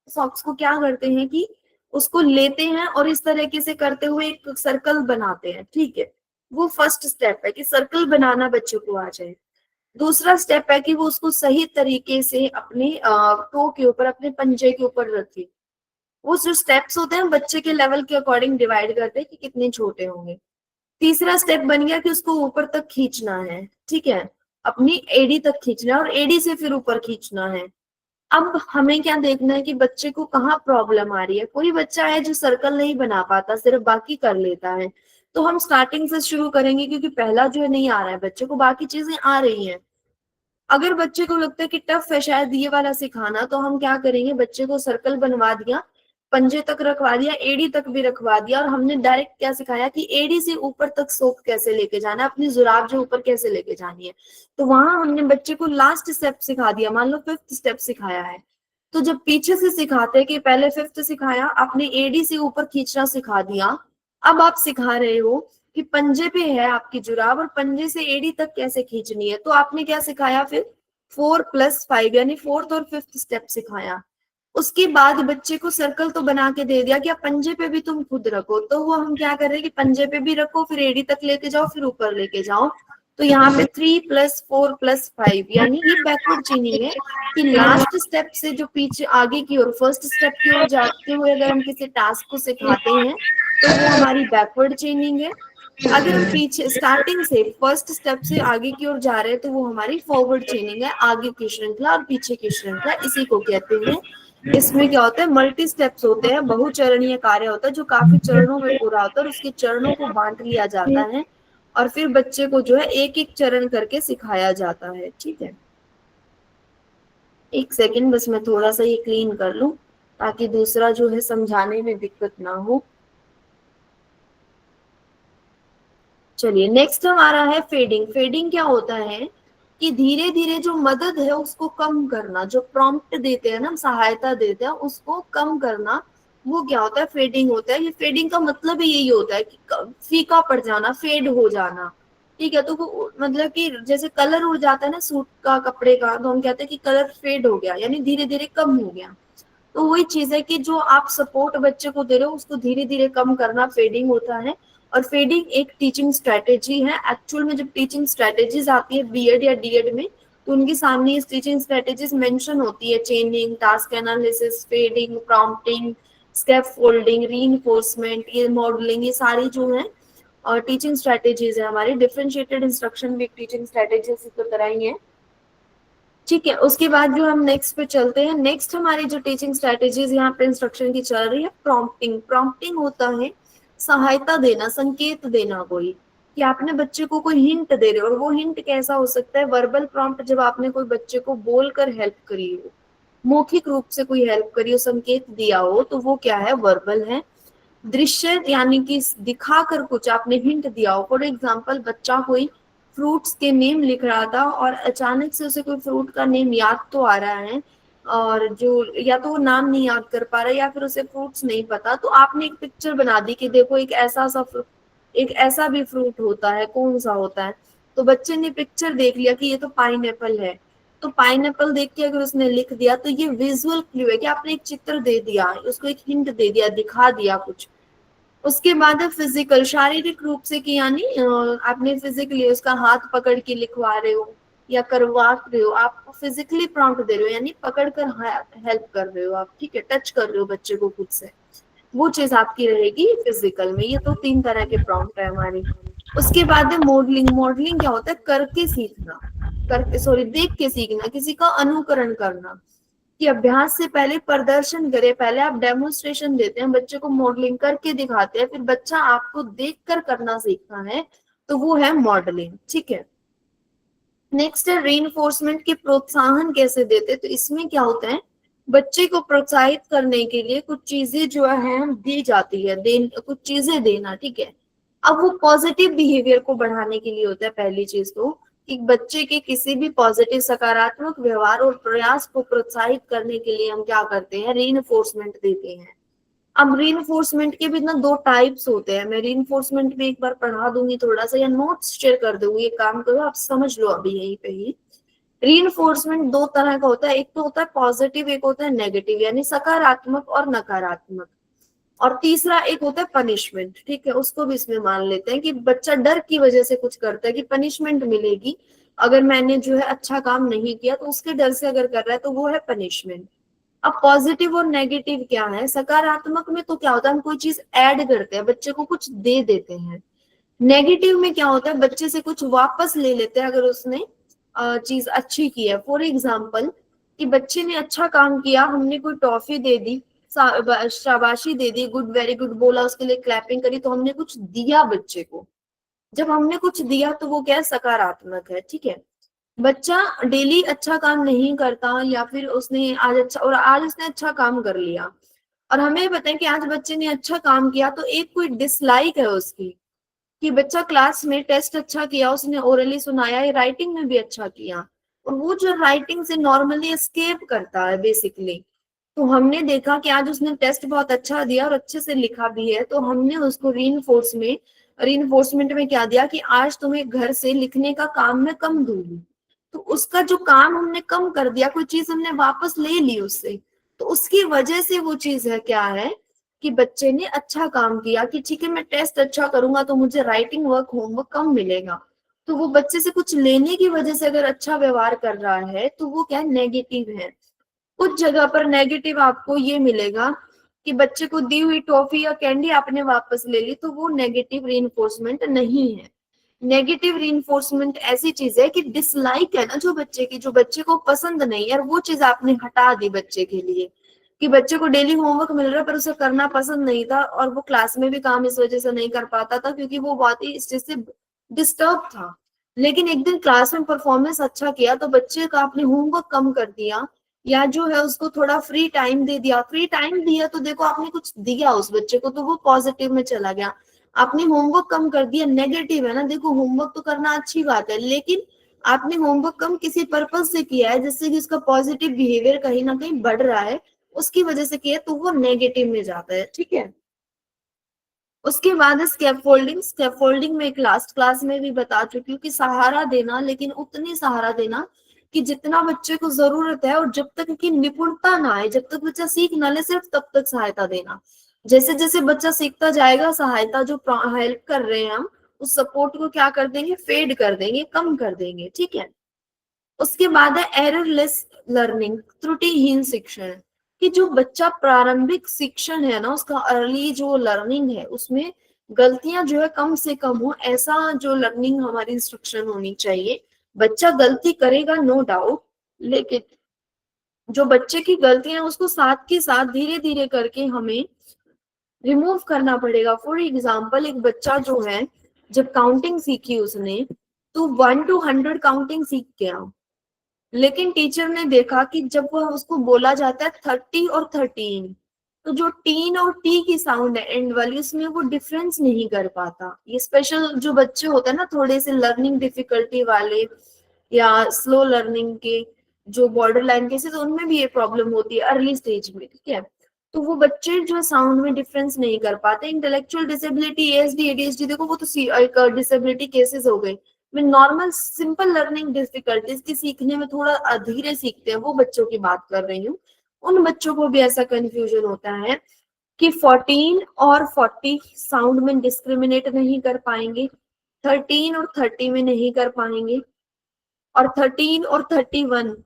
सॉक्स को क्या करते हैं कि उसको लेते हैं और इस तरीके से करते हुए एक सर्कल बनाते हैं, ठीक है। वो फर्स्ट स्टेप है कि सर्कल बनाना बच्चों को आ जाए। दूसरा स्टेप है कि वो उसको सही तरीके से अपने टो के ऊपर, अपने पंजे के ऊपर रखे। वो जो स्टेप्स होते हैं बच्चे के लेवल के अकॉर्डिंग डिवाइड करते हैं कि कितने छोटे होंगे। तीसरा स्टेप बन गया कि उसको ऊपर तक खींचना है, ठीक है, अपनी एडी तक खींचना है और एडी से फिर ऊपर खींचना है। अब हमें क्या देखना है कि बच्चे को कहाँ प्रॉब्लम आ रही है। कोई बच्चा है जो सर्कल नहीं बना पाता, सिर्फ बाकी कर लेता है, तो हम स्टार्टिंग से शुरू करेंगे क्योंकि पहला जो है नहीं आ रहा है बच्चे को, बाकी चीजें आ रही हैं। अगर बच्चे को लगता है कि टफ है शायद ये वाला सिखाना, तो हम क्या करेंगे, बच्चे को सर्कल बनवा दिया, पंजे तक रखवा दिया, एडी तक भी रखवा दिया और हमने डायरेक्ट क्या सिखाया कि एडी से ऊपर तक सोप कैसे लेके जाना है, अपनी जुराब जो ऊपर कैसे लेके जानी है। तो वहां हमने बच्चे को लास्ट स्टेप सिखा दिया, मान लो 5th स्टेप सिखाया है। तो जब पीछे से सिखाते हैं कि पहले 5th सिखाया, आपने एडी से ऊपर खींचना सिखा दिया, अब आप सिखा रहे हो कि पंजे पे है आपकी जुराब और पंजे से एडी तक कैसे खींचनी है। तो आपने क्या सिखाया फिर 4+5 यानी 4th और 5th स्टेप सिखाया। उसके बाद बच्चे को सर्कल तो बना के दे दिया कि आप पंजे पे भी तुम खुद रखो। तो वो हम क्या कर रहे हैं कि पंजे पे भी रखो, फिर एडी तक लेके जाओ, फिर ऊपर लेके जाओ। तो यहाँ पे 3+4+5 यानी ये बैकवर्ड चेनिंग है कि लास्ट स्टेप से जो पीछे आगे की ओर फर्स्ट स्टेप की ओर जाते हुए अगर हम किसी टास्क को सिखाते हैं तो वो हमारी बैकवर्ड चेनिंग है। अगर हम पीछे स्टार्टिंग से फर्स्ट स्टेप से आगे की ओर जा रहे हैं तो वो हमारी फॉरवर्ड चेनिंग है, आगे की श्रृंखला और पीछे की श्रृंखला, इसी को कहते हैं। इसमें क्या होता है, मल्टी स्टेप्स होते हैं, बहुचरणीय कार्य होता है जो काफी चरणों में पूरा होता है और उसके चरणों को बांट लिया जाता है और फिर बच्चे को जो है एक एक चरण करके सिखाया जाता है, ठीक है। एक सेकंड बस मैं थोड़ा सा ये क्लीन कर लूं ताकि दूसरा जो है समझाने में दिक्कत ना हो। चलिए नेक्स्ट हमारा है फेडिंग। फेडिंग क्या होता है कि धीरे धीरे जो मदद है उसको कम करना, जो प्रॉम्प्ट देते हैं ना, सहायता देते हैं, उसको कम करना, वो क्या होता है, फेडिंग होता है। ये फेडिंग का मतलब ही यही होता है कि फीका पड़ जाना, फेड हो जाना, ठीक है। तो वो मतलब कि जैसे कलर उड़ जाता है ना सूट का, कपड़े का, तो हम कहते हैं कि कलर फेड हो गया यानी धीरे धीरे कम हो गया। तो वही चीज है कि जो आप सपोर्ट बच्चे को दे रहे हो उसको धीरे धीरे कम करना फेडिंग होता है। और फेडिंग एक टीचिंग स्ट्रेटेजी है। एक्चुअल में जब टीचिंग स्ट्रेटेजीज आती है बीएड या डीएड में तो उनके सामने इस टीचिंग स्ट्रेटेजीज मेंशन होती है, चेनिंग, task analysis, fading, prompting, scaffolding, reinforcement, ये मॉडलिंग, ये सारी जो है और टीचिंग स्ट्रेटेजीज है हमारी। डिफरेंशिएटेड इंस्ट्रक्शन भी एक टीचिंग स्ट्रेटेजी की तरह ही है, ठीक है। उसके बाद जो हम नेक्स्ट पे चलते हैं, नेक्स्ट हमारी जो टीचिंग स्ट्रेटेजीज यहाँ पे इंस्ट्रक्शन की चल रही है प्रॉम्प्टिंग। प्रॉम्प्टिंग होता है सहायता देना, संकेत देना, कोई कि आपने बच्चे को कोई हिंट दे रहे हो। और वो हिंट कैसा हो सकता है, वर्बल प्रॉम्प्ट, जब आपने कोई बच्चे को बोलकर हेल्प करी हो, मौखिक रूप से कोई हेल्प करी हो, संकेत दिया हो, तो वो क्या है, वर्बल है। दृश्य यानी कि दिखाकर कुछ आपने हिंट दिया हो। फॉर एग्जाम्पल बच्चा कोई फ्रूट्स के नेम लिख रहा था और अचानक से उसे कोई फ्रूट का नेम याद तो आ रहा है और जो या तो वो नाम नहीं याद कर पा रहा है या फिर उसे फ्रूट्स नहीं पता, तो आपने एक पिक्चर बना दी कि देखो एक ऐसा भी फ्रूट होता है, कौन सा होता है। तो बच्चे ने पिक्चर देख लिया कि ये तो पाइनएप्पल है, तो पाइनएप्पल देख के अगर उसने लिख दिया तो ये विजुअल क्लू है कि आपने एक चित्र दे दिया, उसको एक हिंट दे दिया, दिखा दिया कुछ। उसके बाद है फिजिकल, शारीरिक रूप से कि यानी आपने फिजिकली उसका हाथ पकड़ के लिखवा रहे हो या करवा रहे हो, आप फिजिकली प्रॉम्प्ट दे रहे हो यानी पकड़ कर हेल्प कर रहे हो आप, ठीक है, टच कर रहे हो बच्चे को खुद से, वो चीज आपकी रहेगी फिजिकल में। ये तो 3 तरह के प्रॉम्प्ट है हमारे। उसके बाद है मॉडलिंग। मॉडलिंग क्या होता है, करके सीखना, देख के सीखना, किसी का अनुकरण करना, कि अभ्यास से पहले प्रदर्शन करे, पहले आप डेमोन्स्ट्रेशन देते हैं, बच्चे को मॉडलिंग करके दिखाते हैं, फिर बच्चा आपको देखकर करना सीखता है, तो वो है मॉडलिंग, ठीक है। नेक्स्ट है रीइंफोर्समेंट, की प्रोत्साहन कैसे देते, तो इसमें क्या होता है, बच्चे को प्रोत्साहित करने के लिए कुछ चीजें जो है दी जाती है, कुछ चीजें देना, ठीक है। अब वो पॉजिटिव बिहेवियर को बढ़ाने के लिए होता है। पहली चीज तो कि बच्चे के किसी भी पॉजिटिव सकारात्मक व्यवहार और प्रयास को प्रोत्साहित करने के लिए हम क्या करते हैं, रीइंफोर्समेंट देते हैं। अब रीइंफोर्समेंट के भी ना दो टाइप्स होते हैं, मैं रीइंफोर्समेंट भी एक बार पढ़ा दूंगी थोड़ा सा, या नोट्स शेयर कर दूंगी, एक काम करो आप समझ लो अभी यहीं पे ही। रीइंफोर्समेंट दो तरह का होता है, एक तो होता है पॉजिटिव, एक होता है नेगेटिव, यानी सकारात्मक और नकारात्मक। और तीसरा एक होता है पनिशमेंट, ठीक है, उसको भी इसमें मान लेते हैं कि बच्चा डर की वजह से कुछ करता है कि पनिशमेंट मिलेगी, अगर मैंने जो है अच्छा काम नहीं किया तो उसके डर से अगर कर रहा है तो वो है पनिशमेंट। अब पॉजिटिव और नेगेटिव क्या है? सकारात्मक में तो क्या होता है, हम कोई चीज ऐड करते हैं, बच्चे को कुछ दे देते हैं। नेगेटिव में क्या होता है, बच्चे से कुछ वापस ले लेते हैं अगर उसने चीज अच्छी की है। फॉर एग्जाम्पल कि बच्चे ने अच्छा काम किया, हमने कोई टॉफी दे दी, शाबाशी दे दी, गुड वेरी गुड बोला, उसके लिए क्लैपिंग करी, तो हमने कुछ दिया बच्चे को। जब हमने कुछ दिया तो वो क्या है, सकारात्मक है, ठीक है। बच्चा डेली अच्छा काम नहीं करता, या फिर उसने आज उसने अच्छा काम कर लिया, और हमें पता है कि आज बच्चे ने अच्छा काम किया, तो एक कोई डिसलाइक है उसकी कि बच्चा क्लास में टेस्ट अच्छा किया, उसने ओरली सुनाया, या राइटिंग में भी अच्छा किया, और वो जो राइटिंग से नॉर्मली एस्केप करता है बेसिकली। तो हमने देखा कि आज उसने टेस्ट बहुत अच्छा दिया और अच्छे से लिखा भी है, तो हमने उसको रीइंफोर्समेंट में क्या दिया कि आज तुम्हें घर से लिखने का काम मैं कम दूंगी। तो उसका जो काम हमने कम कर दिया, कोई चीज हमने वापस ले ली उससे, तो उसकी वजह से वो चीज है क्या है कि बच्चे ने अच्छा काम किया कि ठीक है मैं टेस्ट अच्छा करूंगा तो मुझे राइटिंग वर्क होमवर्क कम मिलेगा। तो वो बच्चे से कुछ लेने की वजह से अगर अच्छा व्यवहार कर रहा है तो वो क्या नेगेटिव है। कुछ जगह पर नेगेटिव आपको ये मिलेगा कि बच्चे को दी हुई टॉफी या कैंडी आपने वापस ले ली, तो वो नेगेटिव रीइंफोर्समेंट नहीं है। नेगेटिव रीइंफोर्समेंट ऐसी चीज है कि डिसलाइक है ना जो बच्चे की, जो बच्चे को पसंद नहीं है, और वो चीज आपने हटा दी बच्चे के लिए, कि बच्चे को डेली होमवर्क मिल रहा है पर उसे करना पसंद नहीं था, और वो क्लास में भी काम इस वजह से नहीं कर पाता था क्योंकि वो बहुत ही इस चीज से डिस्टर्ब था। लेकिन एक दिन क्लास में परफॉर्मेंस अच्छा किया तो बच्चे का आपने होमवर्क कम कर दिया, या जो है उसको थोड़ा फ्री टाइम दे दिया। फ्री टाइम दिया तो देखो आपने कुछ दिया उस बच्चे को, तो वो पॉजिटिव में चला गया। आपने होमवर्क कम कर दिया, नेगेटिव है ना। देखो होमवर्क तो करना अच्छी बात है, लेकिन आपने होमवर्क कम किसी पर्पज से किया है जिससे कि उसका पॉजिटिव बिहेवियर कहीं ना कहीं बढ़ रहा है, उसकी वजह से किया, तो वो नेगेटिव में जाता है, ठीक है। उसके बाद है स्कैफोल्डिंग। स्कैफोल्डिंग में एक लास्ट क्लास में भी बता चुकी हूँ कि सहारा देना, लेकिन उतनी सहारा देना कि जितना बच्चे को जरूरत है, और जब तक कि निपुणता ना आए, जब तक बच्चा सीख ना ले, सिर्फ तब तक सहायता देना। जैसे जैसे बच्चा सीखता जाएगा, सहायता जो हेल्प कर रहे हैं हम, उस सपोर्ट को क्या कर देंगे, फेड कर देंगे, कम कर देंगे, ठीक है। उसके बाद है एररलेस लर्निंग, त्रुटिहीन शिक्षण, कि जो बच्चा प्रारंभिक शिक्षण है ना, उसका अर्ली जो लर्निंग है उसमें गलतियां जो है कम से कम हो, ऐसा जो लर्निंग हमारी इंस्ट्रक्शन होनी चाहिए। बच्चा गलती करेगा नो डाउट, लेकिन जो बच्चे की गलतियां उसको साथ के साथ धीरे धीरे करके हमें रिमूव करना पड़ेगा। फॉर एग्जाम्पल एक बच्चा जो है जब काउंटिंग सीखी उसने, तो 1 to 100 काउंटिंग सीख गया, लेकिन टीचर ने देखा कि जब वह उसको बोला जाता है 30 और 13, तो जो टीन और टी की साउंड है एंड वाली, उसमें वो डिफरेंस नहीं कर पाता। ये स्पेशल जो बच्चे होते हैं ना, थोड़े से लर्निंग डिफिकल्टी वाले या स्लो लर्निंग के, जो बॉर्डर लाइन केसेस, उनमें भी ये प्रॉब्लम होती है अर्ली स्टेज में, ठीक है। तो वो बच्चे जो साउंड में डिफरेंस नहीं कर पाते। इंटेलेक्चुअल डिसेबिलिटी, एएसडी, एडीएचडी, देखो वो तो एक डिसेबिलिटी केसेस हो गए। में नॉर्मल सिंपल लर्निंग डिफिकल्टीज की सीखने में थोड़ा धीरे सीखते हैं, वो बच्चों की बात कर रही हूँ। उन बच्चों को भी ऐसा कंफ्यूजन होता है कि 14 और 40 साउंड में डिस्क्रिमिनेट नहीं कर पाएंगे, 13 और 30 में नहीं कर पाएंगे, और 13 और 31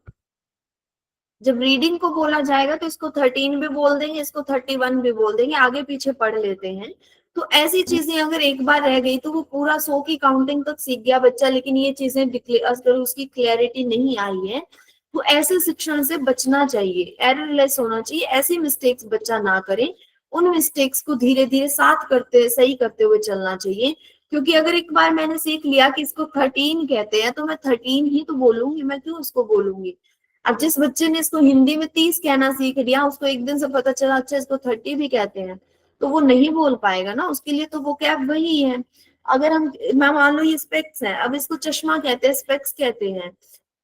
जब रीडिंग को बोला जाएगा तो इसको 13 भी बोल देंगे, इसको 31 भी बोल देंगे, आगे पीछे पढ़ लेते हैं। तो ऐसी चीजें अगर एक बार रह गई तो वो पूरा 100 की काउंटिंग तक सीख गया बच्चा, लेकिन ये चीजें अगर उसकी क्लैरिटी नहीं आई है, तो ऐसे शिक्षण से बचना चाहिए, एररलेस होना चाहिए, ऐसी मिस्टेक्स बच्चा ना करे। उन मिस्टेक्स को धीरे धीरे सही करते हुए चलना चाहिए। क्योंकि अगर एक बार मैंने सीख लिया कि इसको 13 कहते हैं, तो मैं 13 ही तो बोलूंगी, मैं क्यों उसको बोलूंगी। अब जिस बच्चे ने इसको हिंदी में 30 कहना सीख लिया, उसको एक दिन से पता चला अच्छा इसको 30 भी कहते हैं, तो वो नहीं बोल पाएगा ना। उसके लिए तो वो क्या वही है। अगर मैं मान लो ये स्पेक्स है, अब इसको चश्मा कहते हैं, स्पेक्स कहते हैं।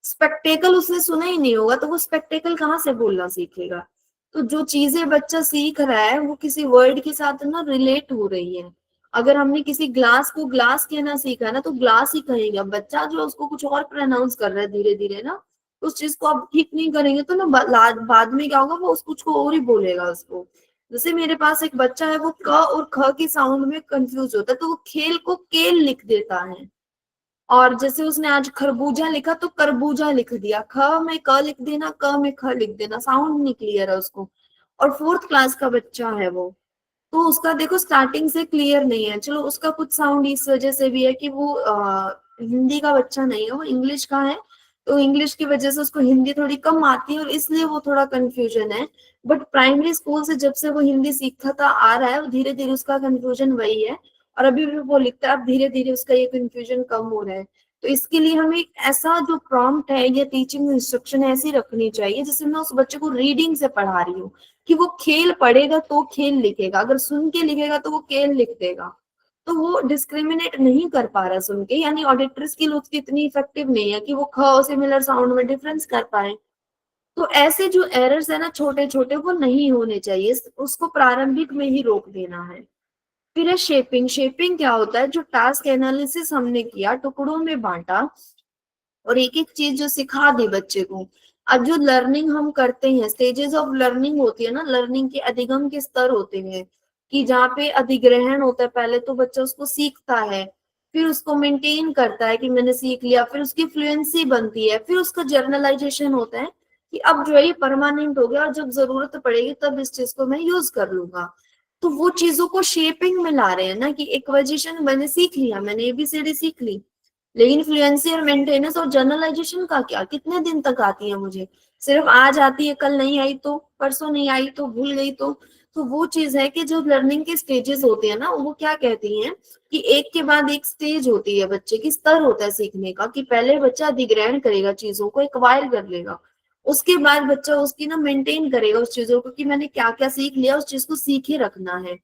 स्पेक्टेकल उसने सुना ही नहीं होगा, तो वो स्पेक्टेकल कहाँ से बोलना सीखेगा। तो जो चीजें बच्चा सीख रहा है वो किसी वर्ड के साथ ना रिलेट हो रही है। अगर हमने किसी ग्लास को ग्लास कहना सीखा ना तो ग्लास ही कहेगा। बच्चा जो उसको कुछ और प्रोनाउंस कर रहा है धीरे धीरे ना, उस चीज को आप ठीक नहीं करेंगे तो ना बाद में क्या होगा, वो उस कुछ को और ही बोलेगा उसको। जैसे मेरे पास एक बच्चा है, वो क और ख की साउंड में कंफ्यूज होता है, तो वो खेल को केल लिख देता है। और जैसे उसने आज खरबूजा लिखा तो करबूजा लिख दिया। ख में क लिख देना, क में ख लिख देना, साउंड नहीं क्लियर है उसको। और 4th क्लास का बच्चा है वो, तो उसका देखो स्टार्टिंग से क्लियर नहीं है। चलो उसका कुछ साउंड इस वजह से भी है कि वो हिंदी का बच्चा नहीं है, वो इंग्लिश का है, तो इंग्लिश की वजह से उसको हिंदी थोड़ी कम आती है और इसलिए वो थोड़ा कंफ्यूजन है। बट प्राइमरी स्कूल से जब से वो हिंदी सीखता आ रहा है, धीरे धीरे उसका कंफ्यूजन वही है और अभी भी वो लिखता है। अब धीरे धीरे उसका ये कंफ्यूजन कम हो रहा है। तो इसके लिए हमें ऐसा जो प्रॉम्प्ट है या टीचिंग इंस्ट्रक्शन ऐसी रखनी चाहिए जिससे मैं उस बच्चे को रीडिंग से पढ़ा रही हूँ कि वो खेल पढ़ेगा तो खेल लिखेगा, अगर सुन के लिखेगा तो वो खेल लिख देगा। तो वो डिस्क्रिमिनेट नहीं कर पा रहा सुन के, यानी ऑडिटरी स्किल उसकी इतनी इफेक्टिव नहीं है कि वो ख और सिमिलर साउंड में डिफरेंस कर पाए। तो ऐसे जो एरर्स है ना छोटे छोटे, वो नहीं होने चाहिए, उसको प्रारंभिक में ही रोक देना है। फिर है शेपिंग। शेपिंग क्या होता है, जो टास्क एनालिसिस हमने किया, टुकड़ों में बांटा और एक एक चीज जो सिखा दी बच्चे को। अब जो लर्निंग हम करते हैं, स्टेजेस ऑफ लर्निंग होती है ना, लर्निंग के अधिगम के स्तर होते हैं कि जहाँ पे अधिग्रहण होता है, पहले तो बच्चा उसको सीखता है, फिर उसको मेंटेन करता है कि मैंने सीख लिया, फिर उसकी फ्लुएंसी बनती है, फिर उसका जर्नलाइजेशन होता है कि अब जो है ये परमानेंट हो गया और जब जरूरत पड़ेगी तब इस चीज को मैं यूज कर लूंगा। तो वो चीजों को शेपिंग में ला रहे हैं ना कि एक्विजिशन मैंने सीख लिया, मैंने एबीसीडी सीख ली, लेकिन फ्लुएंसी और मेंटेनेंस और जर्नलाइजेशन का क्या, कितने दिन तक आती है मुझे, सिर्फ आज आती है, कल नहीं आई तो, परसों नहीं आई तो, भूल गई तो वो चीज है कि जो लर्निंग के स्टेजेस होते हैं ना, वो क्या कहती हैं कि एक के बाद एक स्टेज होती है, बच्चे की स्तर होता है सीखने का, कि पहले बच्चा अधिग्रहण करेगा, चीजों को एक्वायर कर लेगा, उसके बाद बच्चा उसकी ना मेंटेन करेगा उस चीजों को कि मैंने क्या क्या सीख लिया, उस चीज को सीखे रखना है।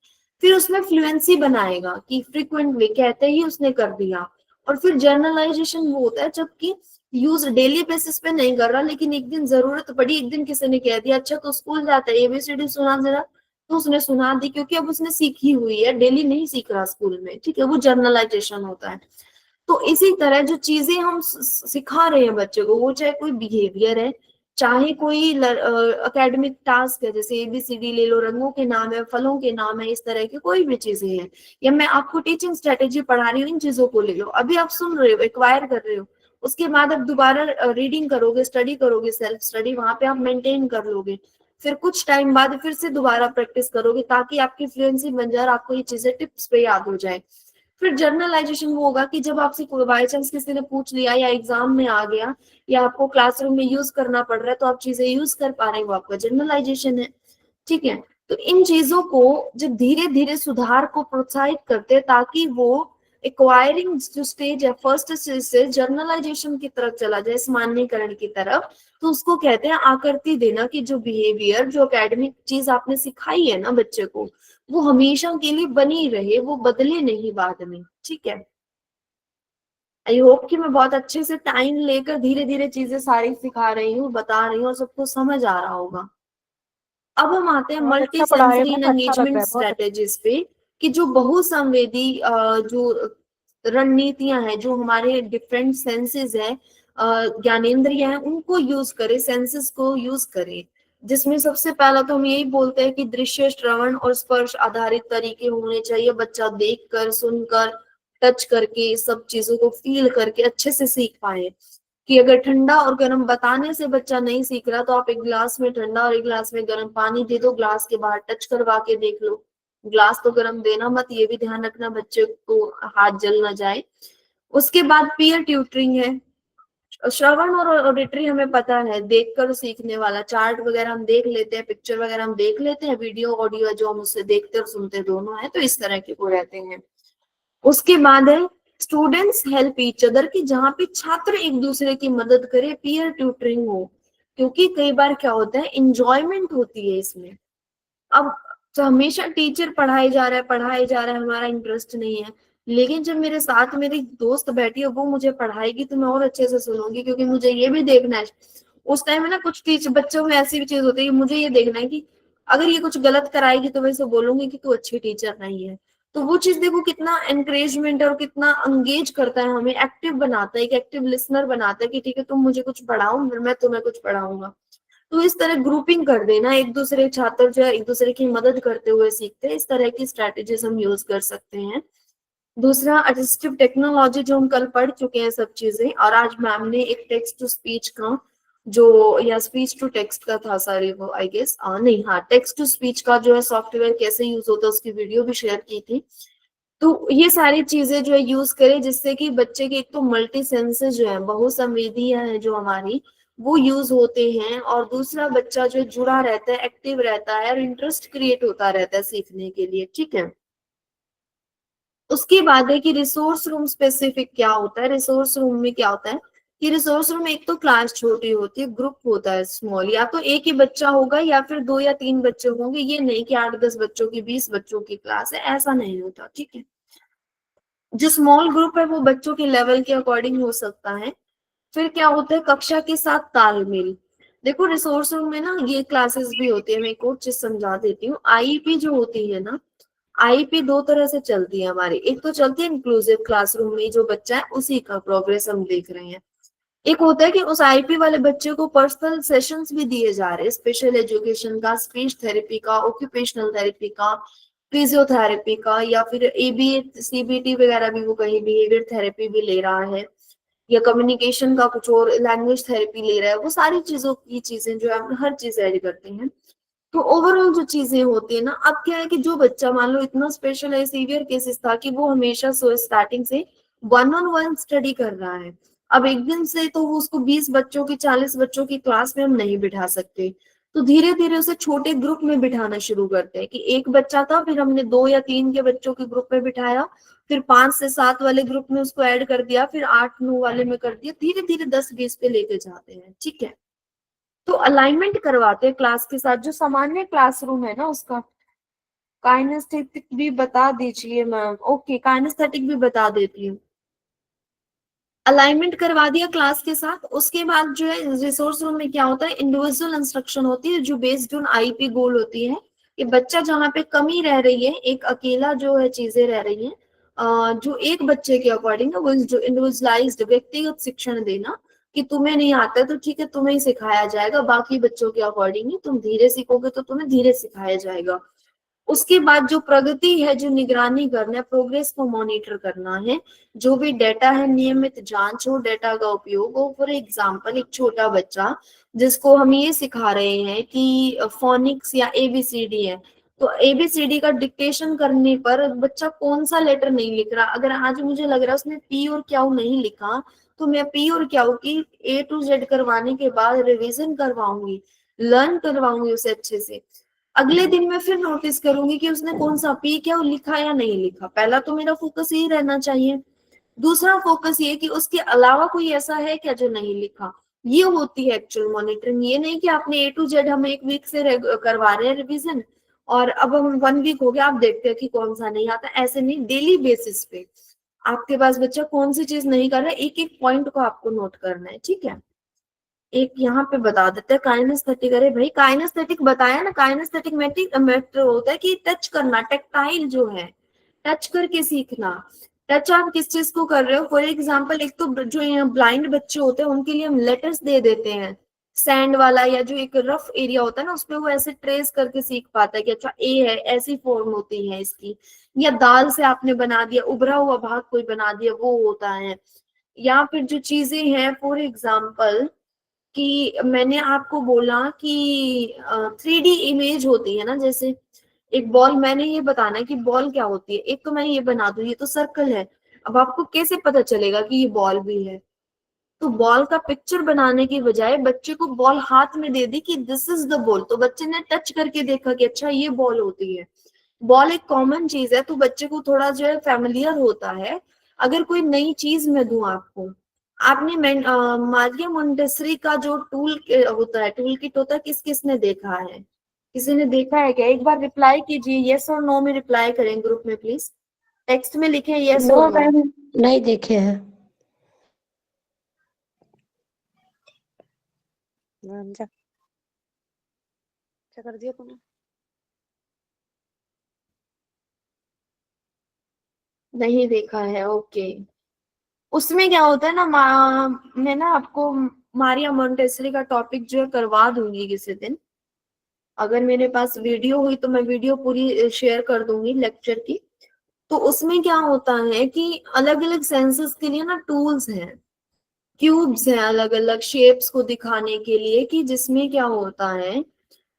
फिर उसमें फ्लुएंसी बनाएगा कि फ्रिक्वेंट वे कहते ही उसने कर दिया। और फिर जर्नलाइजेशन वो होता है जबकि यूज डेली बेसिस पे नहीं कर रहा, लेकिन एक दिन जरूरत पड़ी, एक दिन किसी ने कह दिया अच्छा तो स्कूल जाता है, एबीसीडी सुना जरा, तो उसने सुना दी क्योंकि अब उसने सीखी हुई है, डेली नहीं सीख रहा स्कूल में, ठीक है, वो जर्नलाइजेशन होता है। तो इसी तरह जो चीजें हम सिखा रहे हैं बच्चे को, वो चाहे कोई बिहेवियर है, चाहे कोई एकेडमिक टास्क है, जैसे एबीसीडी ले लो, रंगों के नाम है, फलों के नाम है, इस तरह की कोई भी चीजें हैं, या मैं आपको टीचिंग स्ट्रेटेजी पढ़ा रही हूँ, इन चीजों को ले लो, अभी आप सुन रहे हो, एक्वायर कर रहे हो, उसके बाद आप दोबारा रीडिंग करोगे, स्टडी करोगे, सेल्फ स्टडी, वहां पे आप मेंटेन कर लोगे, फिर कुछ टाइम बाद फिर से दोबारा प्रैक्टिस करोगे ताकि आपकी फ्लुएंसी बन जाए और आपको ये चीजें टिप्स पे याद हो जाए। फिर जर्नलाइजेशन वो होगा कि जब आपसे बाई चांस किसी ने पूछ लिया या एग्जाम में आ गया या आपको क्लासरूम में यूज करना पड़ रहा है तो आप चीजें यूज कर पा रहे हो, आपका जर्नलाइजेशन है, ठीक है। तो इन चीजों को जब धीरे धीरे सुधार को प्रोत्साहित करते हैं ताकि वो एक्वायरिंग जो स्टेज है, फर्स्ट स्टेज से जर्नलाइजेशन की तरफ चला जाए, सामान्यकरण की तरफ, तो उसको कहते हैं आकृति देना, कि जो बिहेवियर, जो एकेडमिक चीज आपने सिखाई है ना बच्चे को, वो हमेशा के लिए बनी रहे, वो बदले नहीं बाद में, ठीक है। आई होप कि मैं बहुत अच्छे से टाइम लेकर धीरे धीरे चीजें सारी सिखा रही हूँ, बता रही हूँ और सबको समझ आ रहा होगा। अब हम आते हैं बहुत मल्टी अच्छा पढ़ाए सेंसरी हैं, अच्छा लग एंगेजमेंट रहा है, बहुत स्ट्रेटेजीज पे, कि जो बहुसंवेदी जो रणनीतियां हैं, जो हमारे डिफरेंट सेंसेस है, ज्ञानेंद्रिय हैं, उनको यूज करें, सेंसेस को यूज करें, जिसमें सबसे पहला तो हम यही बोलते हैं कि दृश्य, श्रवण और स्पर्श आधारित तरीके होने चाहिए। बच्चा देखकर, सुनकर, टच करके, सब चीजों को फील करके अच्छे से सीख पाए। कि अगर ठंडा और गर्म बताने से बच्चा नहीं सीख रहा तो आप एक गिलास में ठंडा और एक गिलास में गर्म पानी दे दो, ग्लास के बाहर टच करवा के देख लो, ग्लास तो गर्म देना मत, ये भी ध्यान रखना बच्चे को हाथ जल ना जाए। उसके बाद पीयर ट्यूटरिंग है। श्रवण और ऑडिटरी हमें पता है, देखकर सीखने वाला, चार्ट वगैरह हम देख लेते हैं, पिक्चर वगैरह हम देख लेते हैं, वीडियो ऑडियो जो हम उससे देखते और सुनते दोनों है, तो इस तरह के वो रहते हैं। उसके बाद है स्टूडेंट्स हेल्प ईच अदर, की जहाँ पे छात्र एक दूसरे की मदद करे, पीयर ट्यूटरिंग हो, क्योंकि कई बार क्या होता है, इंजॉयमेंट होती है इसमें। अब तो हमेशा टीचर पढ़ाए जा रहा है, हमारा इंटरेस्ट नहीं है, लेकिन जब मेरे साथ मेरी दोस्त बैठी है, वो मुझे पढ़ाएगी तो मैं और अच्छे से सुनूंगी, क्योंकि मुझे ये भी देखना है। उस टाइम में ना कुछ टीचर बच्चों में ऐसी भी चीज होती है, मुझे ये देखना है कि अगर ये कुछ गलत कराएगी तो मैं इसे बोलूंगी कि तू अच्छी टीचर नहीं है। तो वो चीज देखो कितना एनकरेजमेंट और कितना एंगेज करता है, हमें एक्टिव बनाता है, एक एक्टिव लिसनर बनाता है कि ठीक है तुम मुझे कुछ पढ़ाओ फिर मैं तुम्हें कुछ पढ़ाऊंगा। तो इस तरह ग्रुपिंग कर देना, एक दूसरे छात्र जो है एक दूसरे की मदद करते हुए सीखते हैं, इस तरह की स्ट्रेटेजीज हम यूज कर सकते हैं। दूसरा असिस्टिव टेक्नोलॉजी, जो हम कल पढ़ चुके हैं सब चीजें, और आज मैम ने एक टेक्स्ट टू स्पीच का जो, या स्पीच टू टेक्स्ट का था सारी वो आई गेस, नहीं हाँ टेक्स्ट टू स्पीच का जो है सॉफ्टवेयर कैसे यूज होता है उसकी वीडियो भी शेयर की थी। तो ये सारी चीजें जो है यूज करें जिससे कि बच्चे के एक तो मल्टी सेंसेस जो है, बहुसंवेदीयां है जो हमारी, वो यूज होते हैं, और दूसरा बच्चा जो जुड़ा रहता है, एक्टिव रहता है और इंटरेस्ट क्रिएट होता रहता है सीखने के लिए। ठीक है, उसके बाद है कि रिसोर्स रूम स्पेसिफिक क्या होता है। रिसोर्स रूम में क्या होता है कि रिसोर्स रूम में एक तो क्लास छोटी होती है, ग्रुप होता है स्मॉल, या तो एक ही बच्चा होगा या फिर 2 या 3 बच्चे होंगे, ये नहीं कि 8-10 बच्चों की 20 बच्चों की क्लास है, ऐसा नहीं होता। ठीक है, जो स्मॉल ग्रुप है वो बच्चों के लेवल के अकॉर्डिंग हो सकता है। फिर क्या होता है कक्षा के साथ तालमेल। देखो रिसोर्स रूम में ना ये क्लासेस भी होती है, मैं एक और चीज समझा देती हूँ। आईईपी जो होती है ना, आईपी 2 तरह से चलती है हमारी। एक तो चलती है इंक्लूसिव क्लासरूम में, जो बच्चा है उसी का प्रोग्रेस हम देख रहे हैं। एक होता है कि उस आईपी वाले बच्चे को पर्सनल सेशंस भी दिए जा रहे हैं, स्पेशल एजुकेशन का, स्पीच थेरेपी का, ऑक्यूपेशनल थेरेपी का, फिजियोथेरेपी का, या फिर एबी सीबीटी वगैरह भी वो कहीं बिहेवियर थेरेपी भी ले रहा है, या कम्युनिकेशन का कुछ और लैंग्वेज थेरेपी ले रहा है। वो सारी चीजों की चीजें जो है हर चीज ऐड करते हैं। तो ओवरऑल जो चीजें होती है ना, अब क्या है कि जो बच्चा मान लो इतना स्पेशल है, सीवियर केसेस था कि वो हमेशा स्टार्टिंग से 1-on-1 स्टडी कर रहा है। अब एक दिन से तो वो उसको 20 बच्चों की 40 बच्चों की क्लास में हम नहीं बिठा सकते। तो धीरे धीरे उसे छोटे ग्रुप में बिठाना शुरू करते हैं कि एक बच्चा था फिर हमने 2 या 3 के बच्चों के ग्रुप में बिठाया, फिर 5 से 7 वाले ग्रुप में उसको ऐड कर दिया, फिर 8-9 वाले में कर दिया, धीरे धीरे 10-20 पे लेके जाते हैं। ठीक है, तो अलाइनमेंट करवाते हैं क्लास के साथ। जो सामान्य क्लासरूम है ना उसका काइनेस्थेटिक भी बता दीजिए मैम। ओके, काइनेस्थेटिक भी बता देती हूँ। अलाइनमेंट करवा दिया क्लास के साथ। उसके बाद जो है रिसोर्स रूम में क्या होता है, इंडिविजुअल इंस्ट्रक्शन होती है जो बेस्ड ऑन आईपी गोल होती है कि बच्चा जहाँ पे कमी रह रही है, एक अकेला जो है चीजें रह रही हैं, जो एक बच्चे के अकॉर्डिंग है, वो जो इंडिविजुअलाइज्ड व्यक्तिगत शिक्षण देना कि तुम्हें नहीं आता है तो ठीक है तुम्हें ही सिखाया जाएगा, बाकी बच्चों के अकॉर्डिंग ही तुम धीरे सीखोगे तो तुम्हें धीरे सिखाया जाएगा। उसके बाद जो प्रगति है, जो निगरानी करना है, प्रोग्रेस को मॉनिटर करना है, जो भी डेटा है नियमित जांच हो, डेटा का उपयोग हो। फॉर एग्जांपल एक छोटा बच्चा जिसको हम ये सिखा रहे हैं कि फोनिक्स या एबीसीडी है, तो एबीसीडी का डिक्टेशन करने पर बच्चा कौन सा लेटर नहीं लिख रहा, अगर आज मुझे लग रहा है उसने पी और क्याऊ नहीं लिखा, तो मैं पी और क्याऊ की A to Z करवाने के बाद रिवीजन करवाऊंगी, लर्न करवाऊंगी उसे अच्छे से। अगले दिन मैं फिर नोटिस करूंगी कि उसने कौन सा पी क्या लिखा या नहीं लिखा। पहला तो मेरा फोकस यही रहना चाहिए। दूसरा फोकस ये कि उसके अलावा कोई ऐसा है क्या जो नहीं लिखा। ये होती है एक्चुअल मॉनिटरिंग। ये नहीं कि आपने A to Z हम एक वीक से करवा रहे हैं रिवीजन और अब हम 1 वीक हो गया आप देखते हैं कि कौन सा नहीं आता। ऐसे नहीं, डेली बेसिस पे आपके पास बच्चा कौन सी चीज नहीं कर रहा है, एक एक पॉइंट को आपको नोट करना है। ठीक है, एक यहाँ पे बता देते हैं काइनेस्थेटिक। अरे भाई काइनेस्थेटिक बताया ना, काइनेस्थेटिक मैटर होता है कि टच करना, टेक्टाइल जो है, टच करके सीखना। टच आप किस चीज को कर रहे हो, फॉर एग्जाम्पल एक तो जो यहाँ ब्लाइंड बच्चे होते हैं उनके लिए हम लेटर्स दे देते हैं, सैंड वाला या जो एक रफ एरिया होता है ना उसपे वो ऐसे ट्रेस करके सीख पाता है कि अच्छा ए है, ऐसी फॉर्म होती है इसकी। या दाल से आपने बना दिया, उभरा हुआ भाग कोई बना दिया, वो होता है। या फिर जो चीजें हैं फॉर एग्जाम्पल कि मैंने आपको बोला कि 3D इमेज होती है ना, जैसे एक बॉल, मैंने ये बताना है कि बॉल क्या होती है। एक तो मैं ये बना दूं ये तो सर्कल है, अब आपको कैसे पता चलेगा कि ये बॉल भी है। तो बॉल का पिक्चर बनाने की बजाय बच्चे को बॉल हाथ में दे दी कि दिस इज द बॉल, तो बच्चे ने टच करके देखा कि अच्छा ये बॉल होती है। बॉल एक कॉमन चीज है तो बच्चे को थोड़ा जो है फेमिलियर होता है। अगर कोई नई चीज मैं दूं आपको, आपने मारिया मोंटेसरी का जो टूल होता है, टूल किट होता है, किस किस ने देखा है, किसी ने देखा है क्या? एक बार रिप्लाई कीजिए, यस और नो में रिप्लाई करें ग्रुप में प्लीज, टेक्स्ट में लिखें यस नो और नो। मैम, नहीं देखे हैं। क्या कर दिया तूने? नहीं देखा है, ओके। उसमें क्या होता है ना, मैं ना आपको मारिया मोंटेसरी का टॉपिक जो है करवा दूंगी किसी दिन। अगर मेरे पास वीडियो हुई तो मैं वीडियो पूरी शेयर कर दूंगी लेक्चर की। तो उसमें क्या होता है कि अलग अलग सेंसेस के लिए ना टूल्स हैं, क्यूब्स हैं, अलग अलग शेप्स को दिखाने के लिए, कि जिसमें क्या होता है,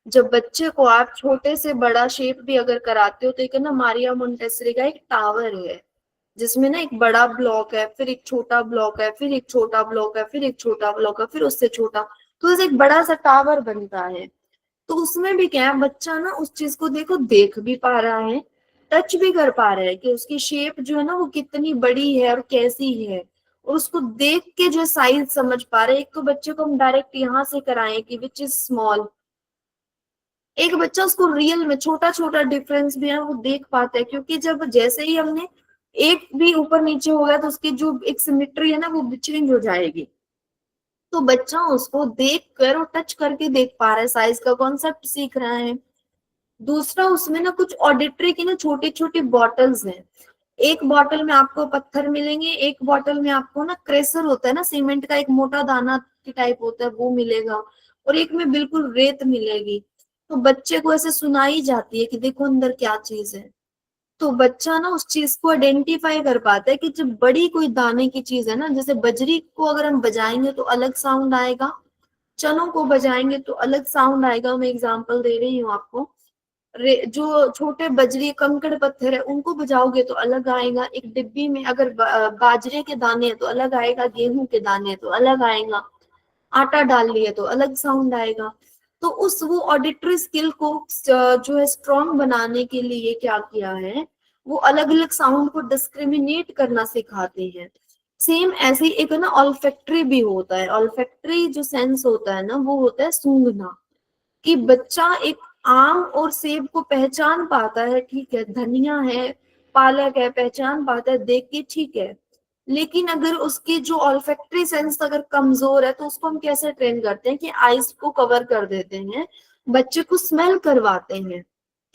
जब बच्चे को आप छोटे से बड़ा शेप भी अगर कराते हो तो एक ना मारिया मोंटेसरी का एक टावर है, जिसमें ना एक बड़ा ब्लॉक है, फिर एक छोटा ब्लॉक है, फिर एक छोटा ब्लॉक है, फिर एक छोटा ब्लॉक है, फिर उससे छोटा, तो ऐसे एक बड़ा सा टावर बनता है। तो उसमें भी क्या है, बच्चा ना उस चीज को देखो देख भी पा रहा है, टच भी कर पा रहा है कि उसकी शेप जो है ना वो कितनी बड़ी है और कैसी है, और उसको देख के जो साइज समझ पा रहे हैं। एक तो बच्चे को हम डायरेक्ट यहाँ से कराएं कि विच इज स्मॉल, एक बच्चा उसको रियल में छोटा छोटा डिफरेंस भी है वो देख पाता है, क्योंकि जब जैसे ही हमने एक भी ऊपर नीचे हो गया तो उसकी जो एक सिमेट्री है ना वो चेंज हो जाएगी। तो बच्चा उसको देख कर और टच करके देख पा रहा है, साइज का कॉन्सेप्ट सीख रहा है। दूसरा, उसमें ना कुछ ऑडिटरी की ना छोटी छोटी बॉटल्स हैं। एक बॉटल में आपको पत्थर मिलेंगे, एक बॉटल में आपको ना क्रेसर होता है ना सीमेंट का, एक मोटा दाना की टाइप होता है वो मिलेगा, और एक में बिल्कुल रेत मिलेगी। तो बच्चे को ऐसे सुनाई जाती है कि देखो अंदर क्या चीज है। तो बच्चा ना उस चीज को आइडेंटिफाई कर पाता है कि जब बड़ी कोई दाने की चीज है ना, जैसे बजरी को अगर हम बजाएंगे तो अलग साउंड आएगा, चनों को बजाएंगे तो अलग साउंड आएगा। मैं एग्जांपल दे रही हूँ आपको, जो छोटे बजरी कंकड़ पत्थर है उनको बजाओगे तो अलग आएगा, एक डिब्बी में अगर बाजरे के दाने हैं तो अलग आएगा, गेहूं के दाने हैं तो अलग आएगा, आटा डाल लिए तो अलग साउंड आएगा। तो उस वो ऑडिटरी स्किल को जो है स्ट्रॉन्ग बनाने के लिए क्या किया है, वो अलग अलग साउंड को डिस्क्रिमिनेट करना सिखाते हैं। सेम ऐसे ही एक ना ऑल्फैक्टरी भी होता है। ऑल्फैक्टरी जो सेंस होता है ना वो होता है सूंघना, कि बच्चा एक आम और सेब को पहचान पाता है, ठीक है धनिया है, पालक है, पहचान पाता है देख के, ठीक है। लेकिन अगर उसकी जो ऑल्फैक्टरी सेंस अगर कमजोर है तो उसको हम कैसे ट्रेन करते हैं कि आइस को कवर कर देते हैं, बच्चे को स्मेल करवाते हैं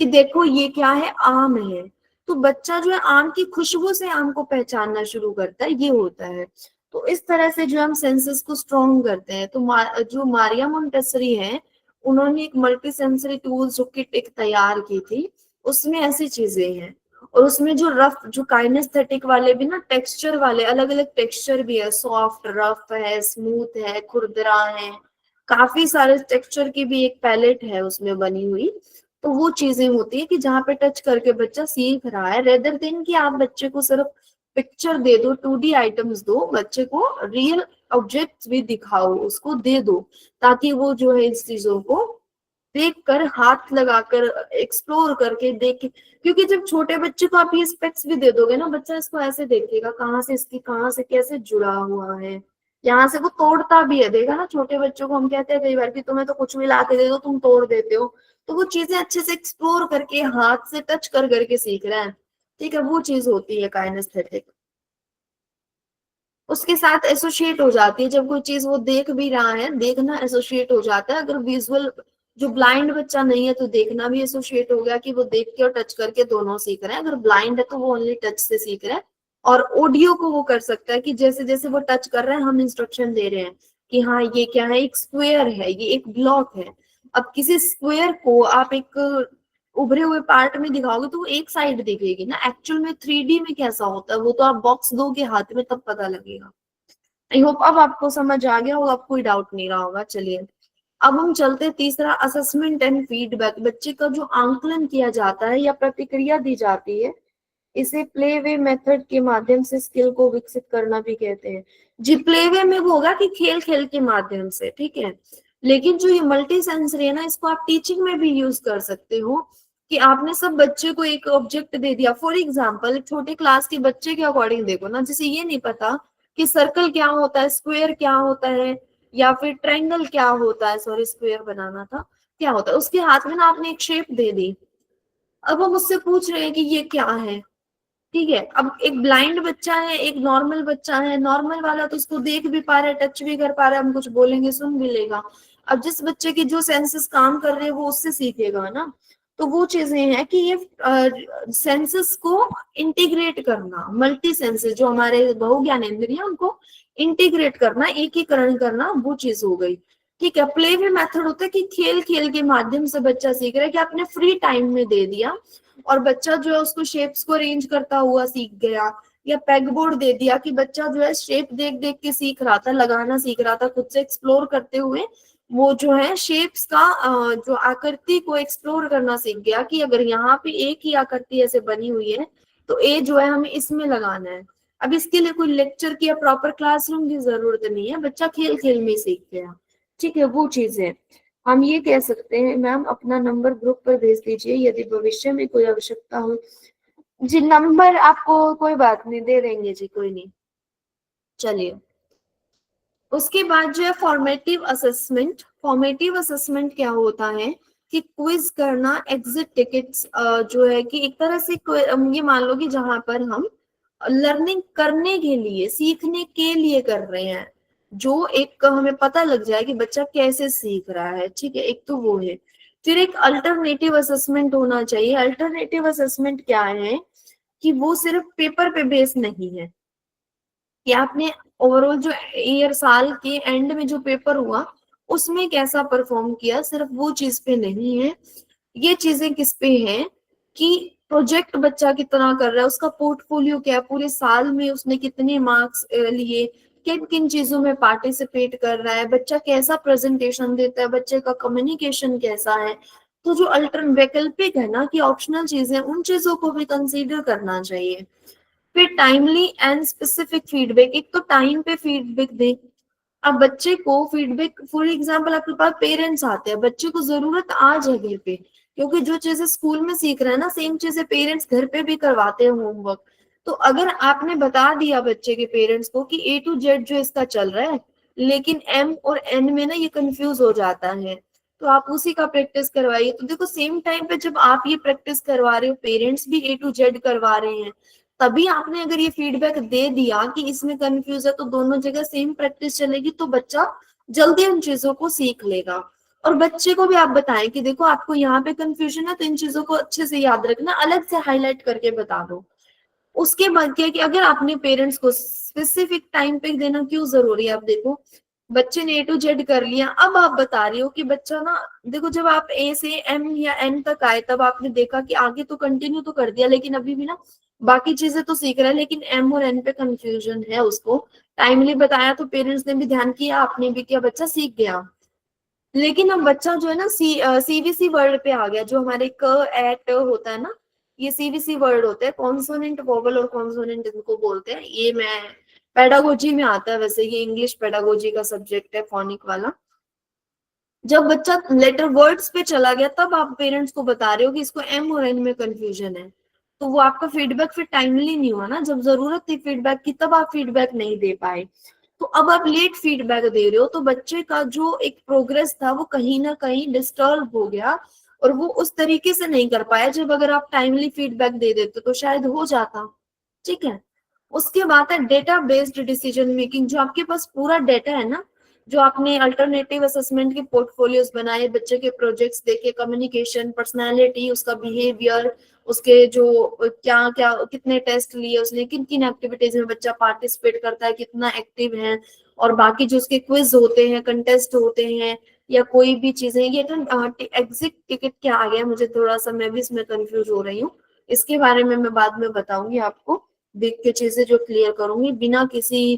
कि देखो ये क्या है, आम है। तो बच्चा जो है आम की खुशबू से आम को पहचानना शुरू करता है, ये होता है। तो इस तरह से जो हम सेंसेस को स्ट्रॉन्ग करते हैं। तो जो मारिया मोंटेसरी है, उन्होंने एक मल्टी सेंसरी टूल्स जो किट एक तैयार की थी, उसमें ऐसी चीजें हैं। और उसमें जो रफ, जो काइनेस्थेटिक वाले भी ना, टेक्सचर वाले अलग अलग टेक्सचर भी है, सॉफ्ट, रफ है, स्मूथ है, खुरदरा है, काफी सारे टेक्सचर की भी एक पैलेट है उसमें बनी हुई। तो वो चीजें होती है कि जहाँ पे टच करके बच्चा सीख रहा है, रेदर देन कि आप बच्चे को सिर्फ पिक्चर दे दो, 2D आइटम्स दो, बच्चे को रियल ऑब्जेक्ट्स भी दिखाओ, उसको दे दो, ताकि वो जो है इस चीजों को देख कर, हाथ लगाकर, एक्सप्लोर करके देख। क्योंकि जब छोटे बच्चे को आप ये स्पेक्स भी दे दोगे ना, बच्चा इसको ऐसे देखेगा, कहाँ से इसकी कहाँ से कैसे जुड़ा हुआ है, यहाँ से वो तोड़ता भी है, देखा ना छोटे बच्चों को हम कहते हैं कई बार कि तुम्हें तो कुछ भी ला के दे दो तुम तोड़ देते हो। तो वो चीजें अच्छे से एक्सप्लोर करके हाथ से टच कर करके सीख रहा है, ठीक है, वो चीज होती है काइनेस्थेटिक। उसके साथ एसोसिएट हो जाती है, जब कोई चीज वो देख भी रहा है, देखना एसोसिएट हो जाता है। अगर विजुअल जो ब्लाइंड बच्चा नहीं है तो देखना भी एसोसिएट हो गया कि वो देख के और टच करके दोनों सीख रहे हैं। अगर ब्लाइंड है तो वो ओनली टच से सीख रहा है। और ऑडियो को वो कर सकता है कि जैसे जैसे वो टच कर रहे हैं हम इंस्ट्रक्शन दे रहे हैं कि हाँ ये क्या है, एक स्क्वायर है, ये एक ब्लॉक है। अब किसी स्क्वायर को आप एक उभरे हुए पार्ट में दिखाओगे तो वो एक साइड दिखेगी ना, एक्चुअल में 3D में कैसा होता है वो तो आप बॉक्स दोगे हाथ में तब पता लगेगा। आई होप अब आपको समझ आ गया होगा, अब कोई डाउट नहीं रहा होगा। चलिए अब हम चलते हैं तीसरा, असेसमेंट एंड फीडबैक। बच्चे का जो आंकलन किया जाता है या प्रतिक्रिया दी जाती है, इसे प्ले वे मेथड के माध्यम से स्किल को विकसित करना भी कहते हैं। जी, प्ले वे में वो होगा कि खेल खेल के माध्यम से, ठीक है। लेकिन जो ये मल्टी सेंसरी है ना, इसको आप टीचिंग में भी यूज कर सकते हो, कि आपने सब बच्चे को एक ऑब्जेक्ट दे दिया। फॉर एग्जाम्पल छोटे क्लास के बच्चे के अकॉर्डिंग देखो ना, जैसे ये नहीं पता कि सर्कल क्या होता है, स्क्वायर क्या होता है, या फिर ट्रायंगल क्या होता है, सॉरी स्क्वायर बनाना था, क्या होता है, उसके हाथ में ना आपने एक शेप दे दी। अब हम उससे पूछ रहे हैं कि ये क्या है, ठीक है। अब एक ब्लाइंड बच्चा है, एक नॉर्मल बच्चा है, नॉर्मल वाला तो उसको देख भी पा रहा है, टच भी कर पा रहा है, हम कुछ बोलेंगे सुन भी लेगा। अब जिस बच्चे के जो सेंसेस काम कर रहे हैं वो उससे सीखेगा ना। तो वो चीजें हैं कि ये सेंसेस को इंटीग्रेट करना, मल्टी सेंसेस जो हमारे बहुज्ञानेंद्रिय उनको इंटीग्रेट करना, एकीकरण करना, वो चीज हो गई। ठीक है। प्ले वे मेथड होता है कि खेल खेल के माध्यम से बच्चा सीख रहा है, कि आपने फ्री टाइम में दे दिया और बच्चा जो है उसको शेप्स को अरेंज करता हुआ सीख गया, या पेग बोर्ड दे दिया कि बच्चा जो है शेप देख देख के सीख रहा था, लगाना सीख रहा था, खुद से एक्सप्लोर करते हुए वो जो है शेप्स का जो आकृति को एक्सप्लोर करना सीख गया, कि अगर यहाँ पे एक ही आकृति ऐसे बनी हुई है तो ए जो है हमें इसमें लगाना है। अब इसके लिए कोई लेक्चर की या प्रॉपर क्लासरूम की जरूरत नहीं है, बच्चा खेल खेल में सीख गया। ठीक है, वो चीज है। हम ये कह सकते हैं, मैम अपना नंबर ग्रुप पर भेज दीजिए यदि भविष्य में कोई आवश्यकता हो। जी, नंबर आपको कोई बात नहीं, दे देंगे जी, कोई नहीं। चलिए, उसके बाद जो है फॉर्मेटिव असेसमेंट। फॉर्मेटिव असेसमेंट क्या होता है कि क्विज करना, एग्जिट टिकट्स जो है कि एक तरह से ये मान लो कि जहां पर हम लर्निंग करने के लिए, सीखने के लिए कर रहे हैं, जो एक हमें पता लग जाए कि बच्चा कैसे सीख रहा है। ठीक है, एक तो वो है। फिर एक अल्टरनेटिव असेसमेंट होना चाहिए। अल्टरनेटिव असेसमेंट क्या है कि वो सिर्फ पेपर पे बेस नहीं है कि आपने ओवरऑल जो ईयर, साल के एंड में जो पेपर हुआ उसमें कैसा परफॉर्म किया, सिर्फ वो चीज पे नहीं है। ये चीजें किस पे है कि प्रोजेक्ट बच्चा कितना कर रहा है, उसका पोर्टफोलियो क्या है, पूरे साल में उसने कितने मार्क्स लिए, किन किन चीजों में पार्टिसिपेट कर रहा है, बच्चा कैसा प्रेजेंटेशन देता है, बच्चे का कम्युनिकेशन कैसा है। तो जो अल्टरन वैकल्पिक है ना कि ऑप्शनल चीजें, उन चीजों को भी कंसीडर करना चाहिए। फिर टाइमली एंड स्पेसिफिक फीडबैक। एक तो टाइम पे फीडबैक दे। अब बच्चे को फीडबैक, फॉर एग्जांपल आपके पास पेरेंट्स आते हैं, बच्चे को जरूरत आज है घर पे, क्योंकि जो चीजें स्कूल में सीख रहे हैं ना, सेम चीजें पेरेंट्स घर पे भी करवाते हैं, होमवर्क। तो अगर आपने बता दिया बच्चे के पेरेंट्स को कि A to Z जो इसका चल रहा है, लेकिन M और N में ना ये कंफ्यूज हो जाता है, तो आप उसी का प्रैक्टिस करवाइए। तो देखो, सेम टाइम पे जब आप ये प्रैक्टिस करवा रहे हो, पेरेंट्स भी A to Z करवा रहे हैं, तभी आपने अगर ये फीडबैक दे दिया कि इसमें कंफ्यूज है, तो दोनों जगह सेम प्रैक्टिस चलेगी, तो बच्चा जल्दी उन चीजों को सीख लेगा। और बच्चे को भी आप बताएं कि देखो आपको यहाँ पे कंफ्यूजन है, तो इन चीजों को अच्छे से याद रखना, अलग से हाईलाइट करके बता दो। उसके बाद क्या कि अगर आपने पेरेंट्स को स्पेसिफिक टाइम पे देना क्यों जरूरी है, आप देखो बच्चे ने A to Z कर लिया, अब आप बता रही हो कि बच्चा ना, देखो जब आप A से M या N तक आए, तब आपने देखा कि आगे तो कंटिन्यू तो कर दिया, लेकिन अभी भी ना बाकी चीजें तो सीख रहा है, लेकिन M और N पे कंफ्यूजन है। उसको टाइमली बताया तो पेरेंट्स ने भी ध्यान किया, आपने भी किया, बच्चा सीख गया। लेकिन अब बच्चा जो है ना CVC वर्ड पे आ गया, जो हमारे क एट होता है ना, ये CVC वर्ड होते हैं, कॉन्सोनेंट, वोवल और कॉन्सोनेंट इनको बोलते हैं। ये मैं पेडागोजी में आता है, वैसे ये इंग्लिश पेडागोजी का सब्जेक्ट है, फोनिक वाला। जब बच्चा लेटर वर्ड्स पे चला गया, तब आप पेरेंट्स को बता रहे हो कि इसको M और N में कंफ्यूजन है, तो वो आपका फीडबैक फिर टाइमली नहीं हुआ ना। जब जरूरत थी फीडबैक की, तब आप फीडबैक नहीं दे पाए, तो अब आप लेट फीडबैक दे रहे हो, तो बच्चे का जो एक प्रोग्रेस था वो कहीं ना कहीं डिस्टर्ब हो गया, और वो उस तरीके से नहीं कर पाया जब अगर आप टाइमली फीडबैक दे देते तो शायद हो जाता। ठीक है। उसके बाद है डेटा बेस्ड डिसीजन मेकिंग। जो आपके पास पूरा डेटा है ना, जो आपने अल्टरनेटिव असेसमेंट के पोर्टफोलियोज बनाए, बच्चे के प्रोजेक्ट्स देखे, कम्युनिकेशन, पर्सनालिटी, उसका बिहेवियर, उसके जो क्या क्या कितने टेस्ट लिए उसने, किन किन एक्टिविटीज में बच्चा पार्टिसिपेट करता है, कितना एक्टिव है, और बाकी जो उसके क्विज होते हैं, कंटेस्ट होते हैं, या कोई भी चीजें। ये एग्जिट टिकट क्या आ गया, मुझे थोड़ा सा, मैं भी इसमें कंफ्यूज हो रही हूँ, इसके बारे में मैं बाद में बताऊंगी आपको, देख के चीजें जो क्लियर करूंगी, बिना किसी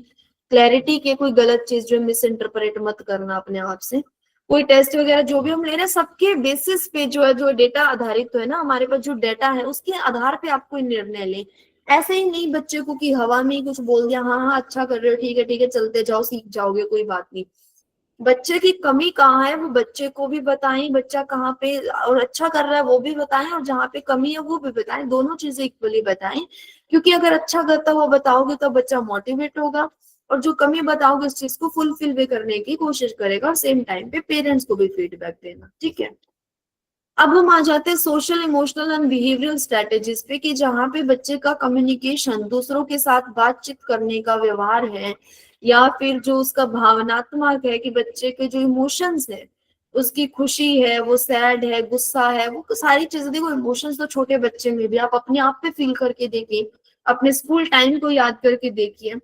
क्लैरिटी के कोई गलत चीज जो मिस इंटरप्रेट मत करना अपने आप से। कोई टेस्ट वगैरह जो भी हम ले रहे हैं, सबके बेसिस पे जो है, जो डेटा आधारित तो है ना, हमारे पास जो डेटा है उसके आधार पे आप कोई निर्णय लें। ऐसे ही नहीं बच्चे को कि हवा में ही कुछ बोल दिया, हाँ हाँ अच्छा कर रहे हो, ठीक है चलते जाओ, सीख जाओगे, कोई बात नहीं। बच्चे की कमी कहाँ है वो बच्चे को भी बताएं, बच्चा कहाँ पे और अच्छा कर रहा है वो भी बताएं, और जहाँ पे कमी है वो भी बताएं, दोनों चीजें इक्वली बताएं। क्योंकि अगर अच्छा करता हुआ बताओगे तो बच्चा मोटिवेट होगा, और जो कमी बताओगे उस चीज को फुलफिल भी करने की कोशिश करेगा, और सेम टाइम पे पेरेंट्स को भी फीडबैक देना। ठीक है। अब हम आ जाते हैं social, emotional and behavioural strategies पे, कि जहाँ पे बच्चे का कम्युनिकेशन, दूसरों के साथ बातचीत करने का व्यवहार है, या फिर जो उसका भावनात्मक है, कि बच्चे के जो इमोशंस है उसकी खुशी है, वो सैड है, गुस्सा है, वो सारी चीजें। देखो इमोशंस तो छोटे बच्चे में भी आप अपने आप पे फील करके देखिए, अपने स्कूल टाइम को याद करके देखिए,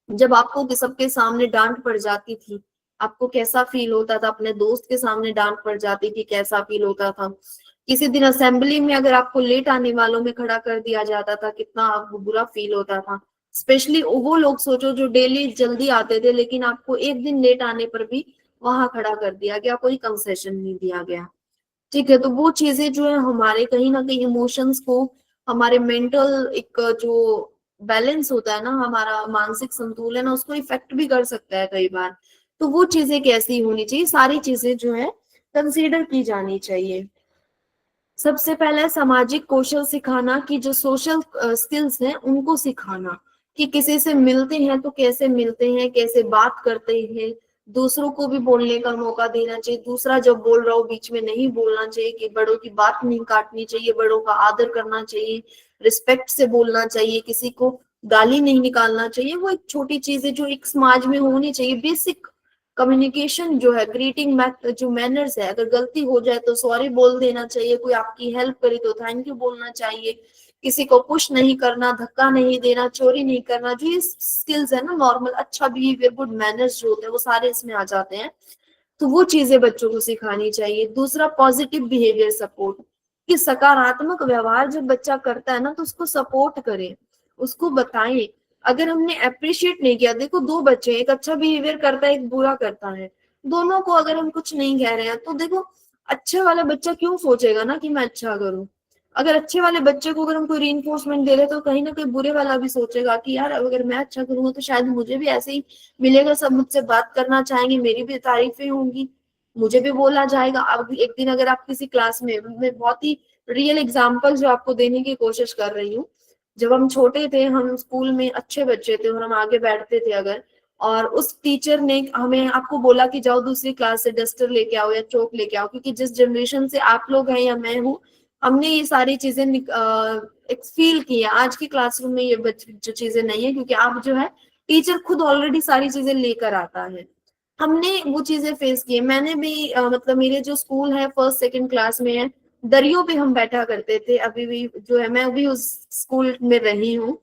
जब आपको सबके सामने डांट पड़ जाती थी, आपको कैसा फील होता था? अपने दोस्त के सामने डांट पड़ जाती थी, कैसा फील होता था? किसी दिन असेंबली में अगर आपको लेट आने वालों में खड़ा कर दिया जाता था, कितना आपको बुरा फील होता था। स्पेशली वो लोग सोचो जो डेली जल्दी आते थे, लेकिन आपको एक दिन लेट आने पर भी वहां खड़ा कर दिया गया, कोई कंसेशन नहीं दिया गया। ठीक है, तो वो चीजें जो है हमारे कहीं ना कहीं इमोशंस को, हमारे मेंटल एक जो बैलेंस होता है ना, हमारा मानसिक संतुलन है, उसको इफेक्ट भी कर सकता है कई बार। तो वो चीजें कैसी होनी चाहिए, सारी चीजें जो है कंसीडर की जानी चाहिए। सबसे पहले सामाजिक कौशल सिखाना, कि जो सोशल स्किल्स हैं उनको सिखाना, कि किसी से मिलते हैं तो कैसे मिलते हैं, कैसे बात करते हैं, दूसरों को भी बोलने का मौका देना चाहिए। दूसरा जब बोल रहा हो बीच में नहीं बोलना चाहिए, कि बड़ों की बात नहीं काटनी चाहिए, बड़ों का आदर करना चाहिए, रिस्पेक्ट से बोलना चाहिए, किसी को गाली नहीं निकालना चाहिए। वो एक छोटी चीज है जो एक समाज में होनी चाहिए। बेसिक कम्युनिकेशन जो है, ग्रीटिंग जो मैनर्स है, अगर गलती हो जाए तो सॉरी बोल देना चाहिए, कोई आपकी हेल्प करे तो थैंक यू बोलना चाहिए, किसी को पुश नहीं करना, धक्का नहीं देना, चोरी नहीं करना। जो ये स्किल्स है ना, नॉर्मल अच्छा बिहेवियर, गुड मैनर्स जो होते हैं, वो सारे इसमें आ जाते हैं। तो वो चीजें बच्चों को सिखानी चाहिए। दूसरा, पॉजिटिव बिहेवियर सपोर्ट, कि सकारात्मक व्यवहार जब बच्चा करता है ना, तो उसको सपोर्ट करें, उसको बताएं। अगर हमने अप्रिशिएट नहीं किया, देखो दो बच्चे, एक अच्छा बिहेवियर करता है, एक बुरा करता है, दोनों को अगर हम कुछ नहीं कह रहे हैं, तो देखो अच्छे वाला बच्चा क्यों सोचेगा ना कि मैं अच्छा करूं। अगर अच्छे वाले बच्चे को अगर हम कोई रीइंफोर्समेंट दे रहे, तो कहीं ना कहीं बुरे वाला भी सोचेगा कि यार अगर मैं अच्छा करूंगा तो शायद मुझे भी ऐसे ही मिलेगा, सब मुझसे बात करना चाहेंगे, मेरी भी तारीफें होंगी, मुझे भी बोला जाएगा। अब एक दिन अगर आप किसी क्लास में, मैं बहुत ही रियल एग्जांपल जो आपको देने की कोशिश कर रही हूँ, जब हम छोटे थे, हम स्कूल में अच्छे बच्चे थे और हम आगे बैठते थे अगर, और उस टीचर ने हमें आपको बोला कि जाओ दूसरी क्लास से डस्टर लेके आओ या चौक लेके आओ, क्योंकि जिस जनरेशन से आप लोग हैं या मैं हूँ, हमने ये सारी चीजें फील की है। आज की क्लासरूम में ये जो चीजें नहीं है, क्योंकि आप जो है टीचर खुद ऑलरेडी सारी चीजें लेकर आता है। हमने वो चीजें फेस की है। मैंने भी मतलब मेरे जो स्कूल है फर्स्ट सेकंड क्लास में है, दरियों पे हम बैठा करते थे। अभी भी जो है, मैं अभी उस स्कूल में रही हूँ,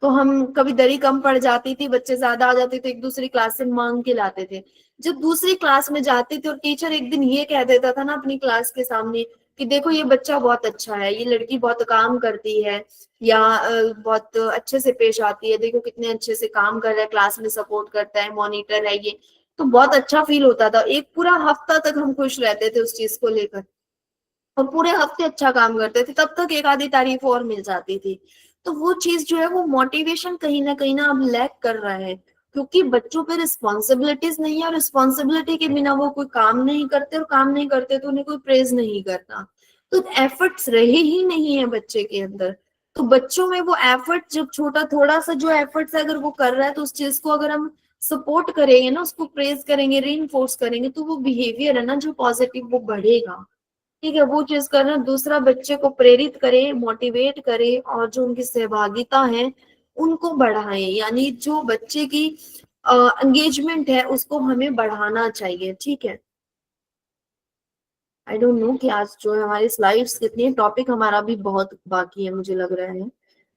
तो हम कभी दरी कम पड़ जाती थी, बच्चे ज्यादा आ जाते थे, एक दूसरी क्लास से मांग के लाते थे। जब दूसरी क्लास में जाते थे और टीचर एक दिन ये कह देता था ना अपनी क्लास के सामने कि देखो ये बच्चा बहुत अच्छा है, ये लड़की बहुत काम करती है, या बहुत अच्छे से पेश आती है, देखो कितने अच्छे से काम कर रहा है, क्लास में सपोर्ट करता है, मॉनिटर है ये, तो बहुत अच्छा फील होता था। एक पूरा हफ्ता तक हम खुश रहते थे उस चीज को लेकर, और पूरे हफ्ते अच्छा काम करते थे, तब तक एक आधी तारीफ और मिल जाती थी। तो वो चीज जो है, वो मोटिवेशन कहीं ना अब लैक कर रहा है, क्योंकि बच्चों पे रिस्पॉन्सिबिलिटीज नहीं है, और रिस्पॉन्सिबिलिटी के बिना वो कोई काम नहीं करते, और काम नहीं करते तो उन्हें कोई प्रेज नहीं करता। तो एफर्ट्स रहे ही नहीं है बच्चे के अंदर। तो बच्चों में वो एफर्ट, जब छोटा थोड़ा सा जो एफर्ट्स है अगर वो कर रहा है, तो उस चीज को अगर हम सपोर्ट करेंगे ना, उसको प्रेज करेंगे, रीइंफोर्स करेंगे, तो वो बिहेवियर है ना जो पॉजिटिव, वो बढ़ेगा। ठीक है, वो चीज करना। दूसरा, बच्चे को प्रेरित करे, मोटिवेट करे, और जो उनकी सहभागिता है उनको बढ़ाएं, यानी जो बच्चे की एंगेजमेंट है उसको हमें बढ़ाना चाहिए। ठीक है, आई डोंट नो कि आज जो है हमारी स्लाइड्स कितनी है, टॉपिक हमारा भी बहुत बाकी है मुझे लग रहा है,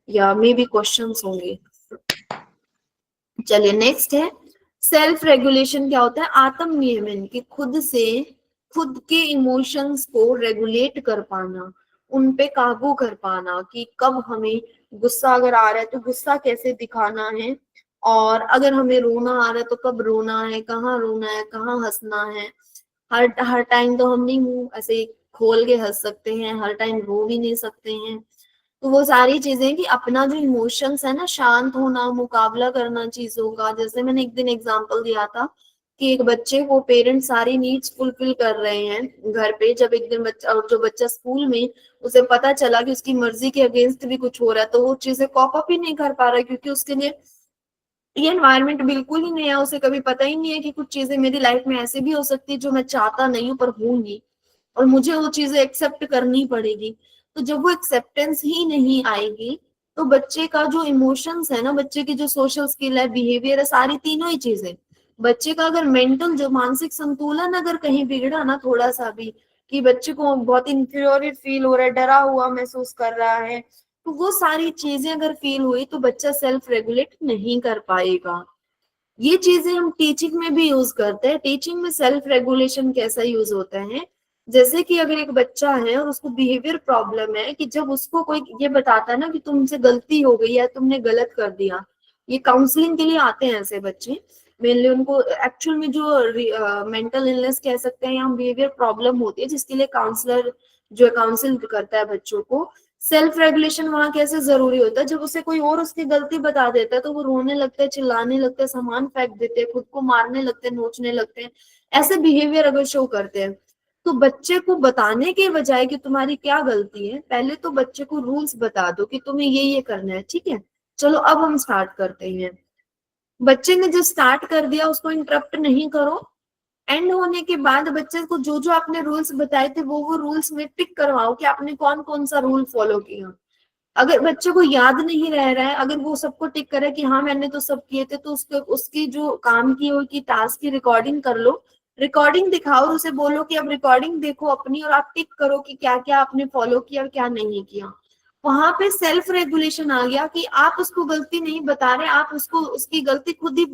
या मे बी क्वेश्चंस होंगे। चलिए नेक्स्ट है सेल्फ रेगुलेशन। क्या होता है? आत्म नियमन, कि खुद से खुद के इमोशंस को रेगुलेट कर पाना, उन पे काबू कर पाना, कि कब हमें गुस्सा अगर आ रहा है तो गुस्सा कैसे दिखाना है, और अगर हमें रोना आ रहा है तो कब रोना है, कहाँ हंसना है। हर हर टाइम तो हम नहीं मुंह ऐसे खोल के हंस सकते हैं, हर टाइम रो भी नहीं सकते हैं। तो वो सारी चीजें कि अपना जो इमोशंस है ना, शांत होना, मुकाबला करना चीजों का। जैसे मैंने एक दिन एग्जांपल दिया था कि एक बच्चे को पेरेंट्स सारी नीड्स फुलफिल कर रहे हैं घर पे, जब एक दिन बच्चा, और जो बच्चा स्कूल में उसे पता चला कि उसकी मर्जी के अगेंस्ट भी कुछ हो रहा है, तो वो चीजें कॉप अप ही नहीं कर पा रहा है, क्योंकि उसके लिए ये एनवायरनमेंट बिल्कुल ही नया, उसे कभी पता ही नहीं है कि कुछ चीजें मेरी लाइफ में ऐसे भी हो सकती है जो मैं चाहता नहीं हूँ पर होंगी, और मुझे वो चीजें एक्सेप्ट करनी पड़ेगी। तो जब वो एक्सेप्टेंस ही नहीं आएगी, तो बच्चे का जो इमोशंस है ना, बच्चे की जो सोशल स्किल है, बिहेवियर है, सारी तीनों ही चीजें बच्चे का अगर मेंटल जो मानसिक संतुलन अगर कहीं बिगड़ा ना थोड़ा सा भी, कि बच्चे को बहुत इंफीरियर फील हो रहा है, डरा हुआ महसूस कर रहा है, तो वो सारी चीजें अगर फील हुई तो बच्चा सेल्फ रेगुलेट नहीं कर पाएगा। ये चीजें हम टीचिंग में भी यूज करते हैं। टीचिंग में सेल्फ रेगुलेशन कैसा यूज होता है, जैसे कि अगर एक बच्चा है और उसको बिहेवियर प्रॉब्लम है, कि जब उसको कोई ये बताता है ना कि तुमसे गलती हो गई या तुमने गलत कर दिया, ये काउंसलिंग के लिए आते हैं ऐसे बच्चे मेनली, उनको एक्चुअल में जो मेंटल इलनेस कह सकते हैं या बिहेवियर प्रॉब्लम होती है, जिसके लिए काउंसलर जो काउंसिल करता है बच्चों को। सेल्फ रेगुलेशन वहां कैसे जरूरी होता है, जब उसे कोई और उसकी गलती बता देता है तो वो रोने लगता है, चिल्लाने लगता है, सामान फेंक देते हैं, खुद को मारने लगते हैं, नोचने लगते हैं, ऐसे बिहेवियर अगर शो करते हैं, तो बच्चे को बताने के बजाय कि तुम्हारी क्या गलती है, पहले तो बच्चे को रूल्स बता दो कि तुम्हें ये करना है, ठीक है, चलो अब हम स्टार्ट करते हैं। बच्चे ने जो स्टार्ट कर दिया उसको इंटरप्ट नहीं करो। एंड होने के बाद बच्चे को जो जो आपने रूल्स बताए थे वो रूल्स में टिक करवाओ कि आपने कौन कौन सा रूल फॉलो किया। अगर बच्चे को याद नहीं रह रहा है, अगर वो सबको टिक करे कि हाँ मैंने तो सब किए थे, तो उसकी जो काम की हुई की टास्क की रिकॉर्डिंग कर लो, रिकॉर्डिंग दिखाओ और उसे बोलो कि अब रिकॉर्डिंग देखो अपनी और आप टिक करो कि क्या क्या आपने फॉलो किया और क्या नहीं किया। वहां पे सेल्फ रेगुलेशन आ गया कि आप उसको गलती नहीं बता रहे, आप उसको उसकी गलती खुद ही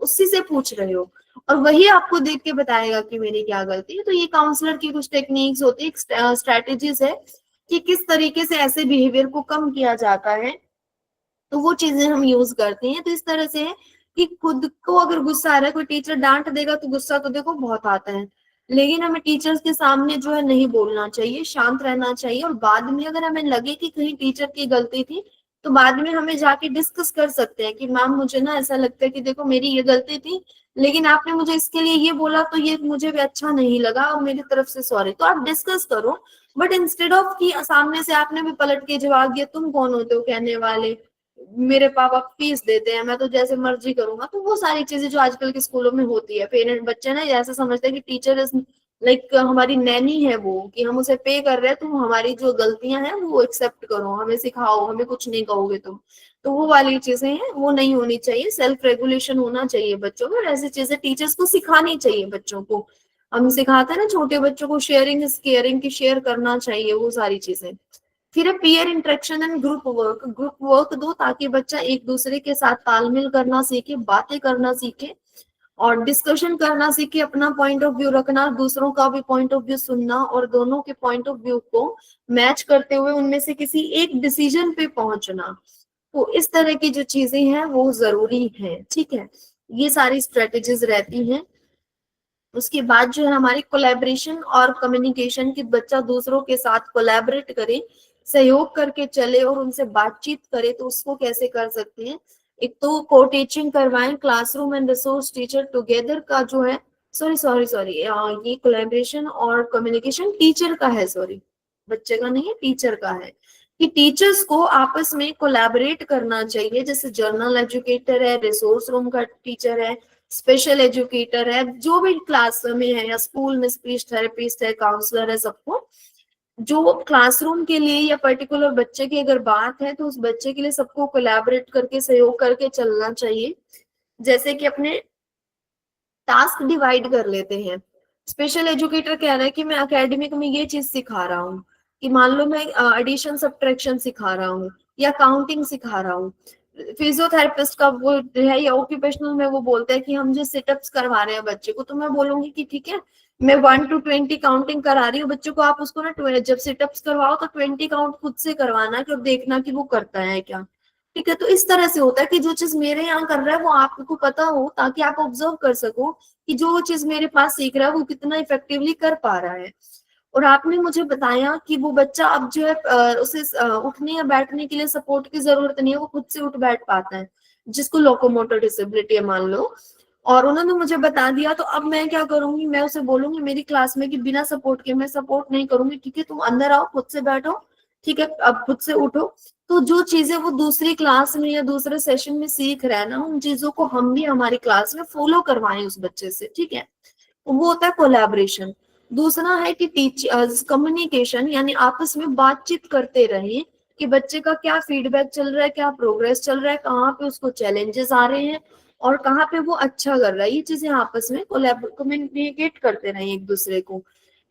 उसी से पूछ रहे हो और वही आपको देख के बताएगा कि मेरी क्या गलती है। तो ये काउंसलर की कुछ टेक्निक्स होती है, स्ट्रेटेजीज है कि किस तरीके से ऐसे बिहेवियर को कम किया जाता है, तो वो चीजें हम यूज करते हैं। तो इस तरह से है कि खुद को अगर गुस्सा आ रहा है, कोई टीचर डांट देगा तो गुस्सा तो देखो बहुत आता है, लेकिन हमें टीचर्स के सामने जो है नहीं बोलना चाहिए, शांत रहना चाहिए। और बाद में अगर हमें लगे कि कहीं टीचर की गलती थी तो बाद में हमें जाके डिस्कस कर सकते हैं कि मैम मुझे ना ऐसा लगता है कि देखो मेरी ये गलती थी, लेकिन आपने मुझे इसके लिए ये बोला तो ये मुझे भी अच्छा नहीं लगा और मेरी तरफ से सॉरी। तो आप डिस्कस करो, बट इंस्टेड ऑफ कि सामने से आपने भी पलट के जवाब दिया, तुम कौन होते हो कहने वाले, मेरे पापा फीस देते हैं, मैं तो जैसे मर्जी करूंगा। तो वो सारी चीजें जो आजकल के स्कूलों में होती है, पेरेंट बच्चे ना ऐसा समझते हैं कि टीचर इज लाइक हमारी नैनी है वो, कि हम उसे पे कर रहे हैं, तुम हमारी जो गलतियां हैं वो एक्सेप्ट करो, हमें सिखाओ, हमें कुछ नहीं कहोगे तुम। तो वो वाली चीजें हैं, वो नहीं होनी चाहिए। सेल्फ रेगुलेशन होना चाहिए बच्चों में, ऐसी चीजें टीचर्स को सिखानी चाहिए बच्चों को। हम सिखाते हैं ना छोटे बच्चों को, शेयरिंग इज केयरिंग, की शेयर करना चाहिए, वो सारी चीजें। फिर है peer interaction and group work. Group work दो ताकि बच्चा एक दूसरे के साथ तालमेल करना सीखे, बातें करना सीखे और डिस्कशन करना सीखे, अपना पॉइंट ऑफ व्यू रखना, दूसरों का भी पॉइंट ऑफ व्यू सुनना और दोनों के पॉइंट ऑफ व्यू को मैच करते हुए उनमें से किसी एक डिसीजन पे पहुंचना। तो इस तरह की जो चीजें हैं वो जरूरी है, ठीक है, ये सारी स्ट्रेटेजीज रहती हैं। उसके बाद जो है हमारी कोलैबोरेशन और कम्युनिकेशन, की बच्चा दूसरों के साथ कोलैबोरेट करे, सहयोग करके चले और उनसे बातचीत करे। तो उसको कैसे कर सकते हैं, एक तो को टीचिंग करवाएं, classroom and resource teacher together का जो है, सॉरी ये कोलैबोरेशन और कम्युनिकेशन टीचर का है, सॉरी बच्चे का नहीं है, टीचर का है, कि टीचर्स को आपस में कोलैबोरेट करना चाहिए। जैसे जर्नल एजुकेटर है, रिसोर्स रूम का टीचर है, स्पेशल एजुकेटर है, जो भी क्लास में है या स्कूल में स्पीच थेरेपिस्ट है, काउंसलर है, सबको जो क्लासरूम के लिए या पर्टिकुलर बच्चे की अगर बात है तो उस बच्चे के लिए सबको कोलैबोरेट करके सहयोग करके चलना चाहिए। जैसे कि अपने टास्क डिवाइड कर लेते हैं। स्पेशल एजुकेटर कह रहा है कि मैं एकेडमिक में ये चीज सिखा रहा हूँ, कि मान लो मैं एडिशन सब्ट्रैक्शन सिखा रहा हूँ या काउंटिंग सिखा रहा हूँ। फिजियोथेरेपिस्ट का वो है या ऑक्यूपेशनल में वो बोलते हैं कि हम जो सिटअप्स करवा रहे हैं बच्चे को, तो मैं बोलूंगी कि ठीक है मैं 1 to 20 काउंटिंग करा रही हूँ बच्चों को, आप उसको ना जब सिटअप्स करवाओ तो 20 काउंट खुद से करवाना कि देखना कि वो करता है क्या, ठीक है। तो इस तरह से होता है कि जो चीज मेरे यहाँ कर रहा है वो आपको पता हो, ताकि आप ऑब्जर्व कर सको कि जो चीज मेरे पास सीख रहा है वो कितना इफेक्टिवली कर पा रहा है। और आपने मुझे बताया कि वो बच्चा अब जो है उसे उठने या बैठने के लिए सपोर्ट की जरूरत नहीं है, वो खुद से उठ बैठ पाता है, जिसको लोकोमोटर डिसेबिलिटी है मान लो। और उन्होंने मुझे बता दिया, तो अब मैं क्या करूंगी, मैं उसे बोलूंगी मेरी क्लास में कि बिना सपोर्ट के मैं सपोर्ट नहीं करूंगी, ठीक है तुम अंदर आओ, खुद से बैठो, ठीक है अब खुद से उठो। तो जो चीजें वो दूसरी क्लास में या दूसरे सेशन में सीख रहा है ना, उन चीजों को हम भी हमारी क्लास में फॉलो करवाएं उस बच्चे से, ठीक है। वो होता है कोलैबोरेशन। दूसरा है कि कम्युनिकेशन, यानी आपस में बातचीत करते रहे कि बच्चे का क्या फीडबैक चल रहा है, क्या प्रोग्रेस चल रहा है, कहाँ पे उसको चैलेंजेस आ रहे हैं, और कहाँ पे वो अच्छा कर रहा है, ये चीजें आपस में कम्युनिकेट करते रहे एक दूसरे को।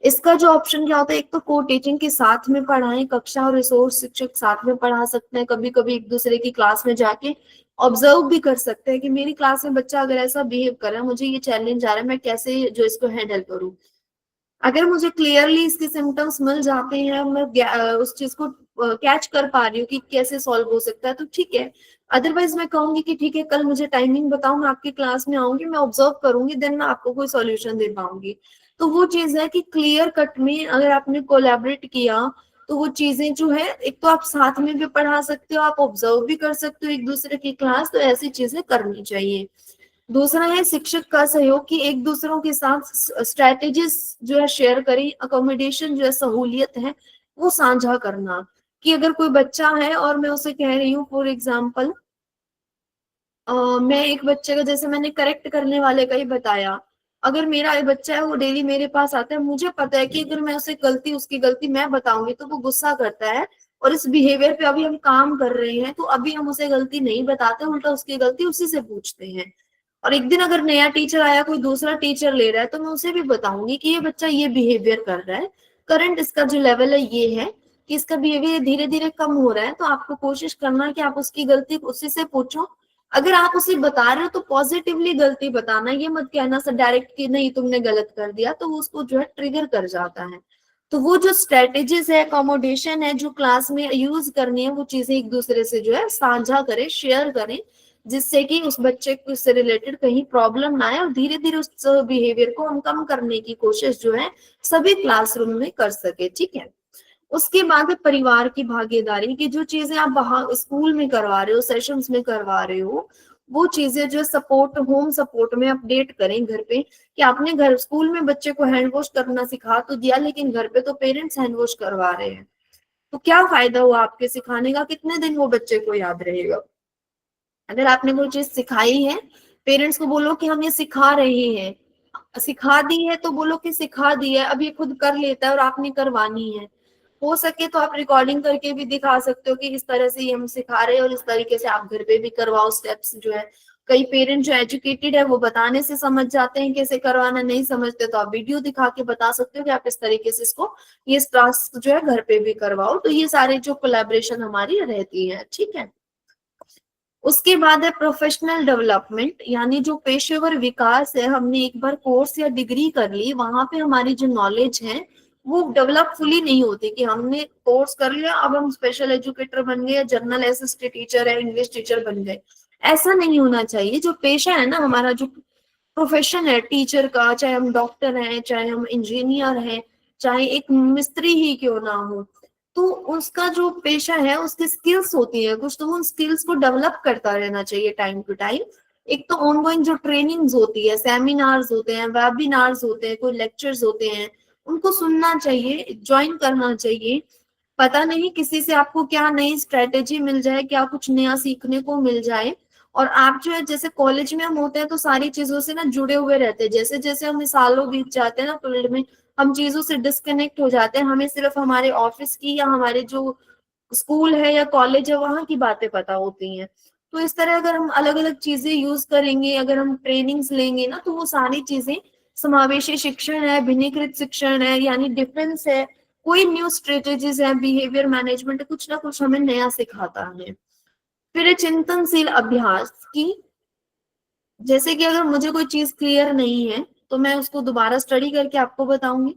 इसका जो ऑप्शन क्या होता है, एक तो को टीचिंग के साथ में पढ़ाएं, कक्षा और रिसोर्स शिक्षक साथ में पढ़ा सकते हैं, कभी कभी एक दूसरे की क्लास में जाके ऑब्जर्व भी कर सकते हैं कि मेरी क्लास में बच्चा अगर ऐसा बिहेव कर रहा है, मुझे ये चैलेंज आ रहा है, मैं कैसे जो इसको हैंडल करूँ। अगर मुझे क्लियरली इसके सिम्टम्स मिल जाते हैं, मैं उस चीज को कैच कर पा रही हूँ कि कैसे सॉल्व हो सकता है, तो ठीक है। अदरवाइज मैं कहूंगी कि ठीक है, कल मुझे टाइमिंग बताओ, मैं आपकी क्लास में आऊंगी, मैं ऑब्जर्व करूंगी, देन मैं आपको कोई सॉल्यूशन दे पाऊंगी। तो वो चीज है कि क्लियर कट में अगर आपने कोलैबोरेट किया तो वो चीजें जो है, एक तो आप साथ में भी पढ़ा सकते हो, आप ऑब्जर्व भी कर सकते हो एक दूसरे की क्लास, तो ऐसी चीजें करनी चाहिए। दूसरा है शिक्षक का सहयोग, कि एक दूसरों के साथ स्ट्रेटेजीज जो है शेयर करें, अकोमोडेशन जो है सहूलियत है वो साझा करना। कि अगर कोई बच्चा है और मैं उसे कह रही हूँ फॉर एग्जाम्पल, मैं एक बच्चे का, जैसे मैंने करेक्ट करने वाले का ही बताया, अगर मेरा एक बच्चा है वो डेली मेरे पास आता है, मुझे पता है कि अगर मैं उसे उसकी गलती मैं बताऊंगी तो वो गुस्सा करता है, और इस बिहेवियर पे अभी हम काम कर रहे हैं, तो अभी हम उसे गलती नहीं बताते, उल्टा उसकी गलती उसी से पूछते हैं। और एक दिन अगर नया टीचर आया, कोई दूसरा टीचर ले रहा है, तो मैं उसे भी बताऊंगी कि ये बच्चा ये बिहेवियर कर रहा है, करंट इसका जो लेवल है ये है, कि इसका बिहेवियर धीरे धीरे कम हो रहा है, तो आपको कोशिश करना है कि आप उसकी गलती उसी से पूछो। अगर आप उसे बता रहे हो तो पॉजिटिवली गलती बताना, ये मत कहना सर डायरेक्ट कि नहीं तुमने गलत कर दिया, तो उसको जो है ट्रिगर कर जाता है। तो वो जो स्ट्रेटेजीज है, अकोमोडेशन है, जो क्लास में यूज करनी है, वो चीजें एक दूसरे से जो है साझा करें, शेयर करें, जिससे कि उस बच्चे को इससे रिलेटेड कहीं प्रॉब्लम ना आए, और धीरे धीरे उस बिहेवियर को हम कम करने की कोशिश जो है सभी क्लासरूम में कर सके। ठीक है। उसके बाद है परिवार की भागीदारी, की जो चीजें आप बाहर स्कूल में करवा रहे हो, सेशंस में करवा रहे हो, वो चीजें जो सपोर्ट, होम सपोर्ट में अपडेट करें घर पे, कि आपने घर स्कूल में बच्चे को हैंड वॉश करना सिखा तो दिया, लेकिन घर पे तो पेरेंट्स हैंड वॉश करवा रहे हैं, तो क्या फायदा हुआ आपके सिखाने का, कितने दिन वो बच्चे को याद रहेगा। अगर आपने कोई चीज सिखाई है, पेरेंट्स को बोलो कि हम ये सिखा रहे हैं, सिखा दी है तो बोलो कि सिखा दी है, अब ये खुद कर लेता है और आपने करवानी है। हो सके तो आप रिकॉर्डिंग करके भी दिखा सकते हो कि इस तरह से ये हम सिखा रहे हैं, और इस तरीके से आप घर पे भी करवाओ स्टेप्स जो है। कई पेरेंट जो एजुकेटेड है वो बताने से समझ जाते हैं कैसे करवाना, नहीं समझते तो आप वीडियो दिखा के बता सकते हो कि आप इस तरीके से इसको, ये टास्क जो है घर पे भी करवाओ। तो ये सारे जो कोलैबोरेशन हमारी रहती है। ठीक है। उसके बाद है प्रोफेशनल डेवलपमेंट, यानी जो पेशेवर विकास है, हमने एक बार कोर्स या डिग्री कर ली, वहां पे हमारी जो नॉलेज है वो डेवलप फुली नहीं होती, कि हमने कोर्स कर लिया अब हम स्पेशल एजुकेटर बन गए, जर्नल असिस्टेंट टीचर है, इंग्लिश टीचर बन गए। ऐसा नहीं होना चाहिए। जो पेशा है ना हमारा, जो प्रोफेशन है टीचर का, चाहे हम डॉक्टर हैं, चाहे हम इंजीनियर हैं, चाहे एक मिस्त्री ही क्यों ना हो, तो उसका जो पेशा है उसकी स्किल्स होती है कुछ, तो उन स्किल्स को डेवलप करता रहना चाहिए टाइम टू टाइम। एक तो ऑनगोइंग जो ट्रेनिंग्स होती है, सेमिनार्स होते हैं, वेबिनार्स होते हैं, कोई लेक्चर्स होते हैं, उनको सुनना चाहिए, ज्वाइन करना चाहिए। पता नहीं किसी से आपको क्या नई स्ट्रेटेजी मिल जाए, क्या कुछ नया सीखने को मिल जाए। और आप जो है, जैसे कॉलेज में हम होते हैं तो सारी चीजों से ना जुड़े हुए रहते हैं, जैसे जैसे हम सालों बीत जाते हैं ना फील्ड में, हम चीजों से डिस्कनेक्ट हो जाते हैं, हमें सिर्फ हमारे ऑफिस की या हमारे जो स्कूल है या कॉलेज है वहां की बातें पता होती हैं। तो इस तरह अगर हम अलग अलग चीजें यूज करेंगे, अगर हम ट्रेनिंग्स लेंगे ना, तो वो सारी चीजें, समावेशी शिक्षण है, भिन्नीकृत शिक्षण है, यानी डिफरेंस है, कोई न्यू स्ट्रेटेजीज है, बिहेवियर मैनेजमेंट, कुछ ना कुछ हमें नया सिखाता है। फिर चिंतनशील अभ्यास की, जैसे कि अगर मुझे कोई चीज क्लियर नहीं है तो मैं उसको दोबारा स्टडी करके आपको बताऊंगी।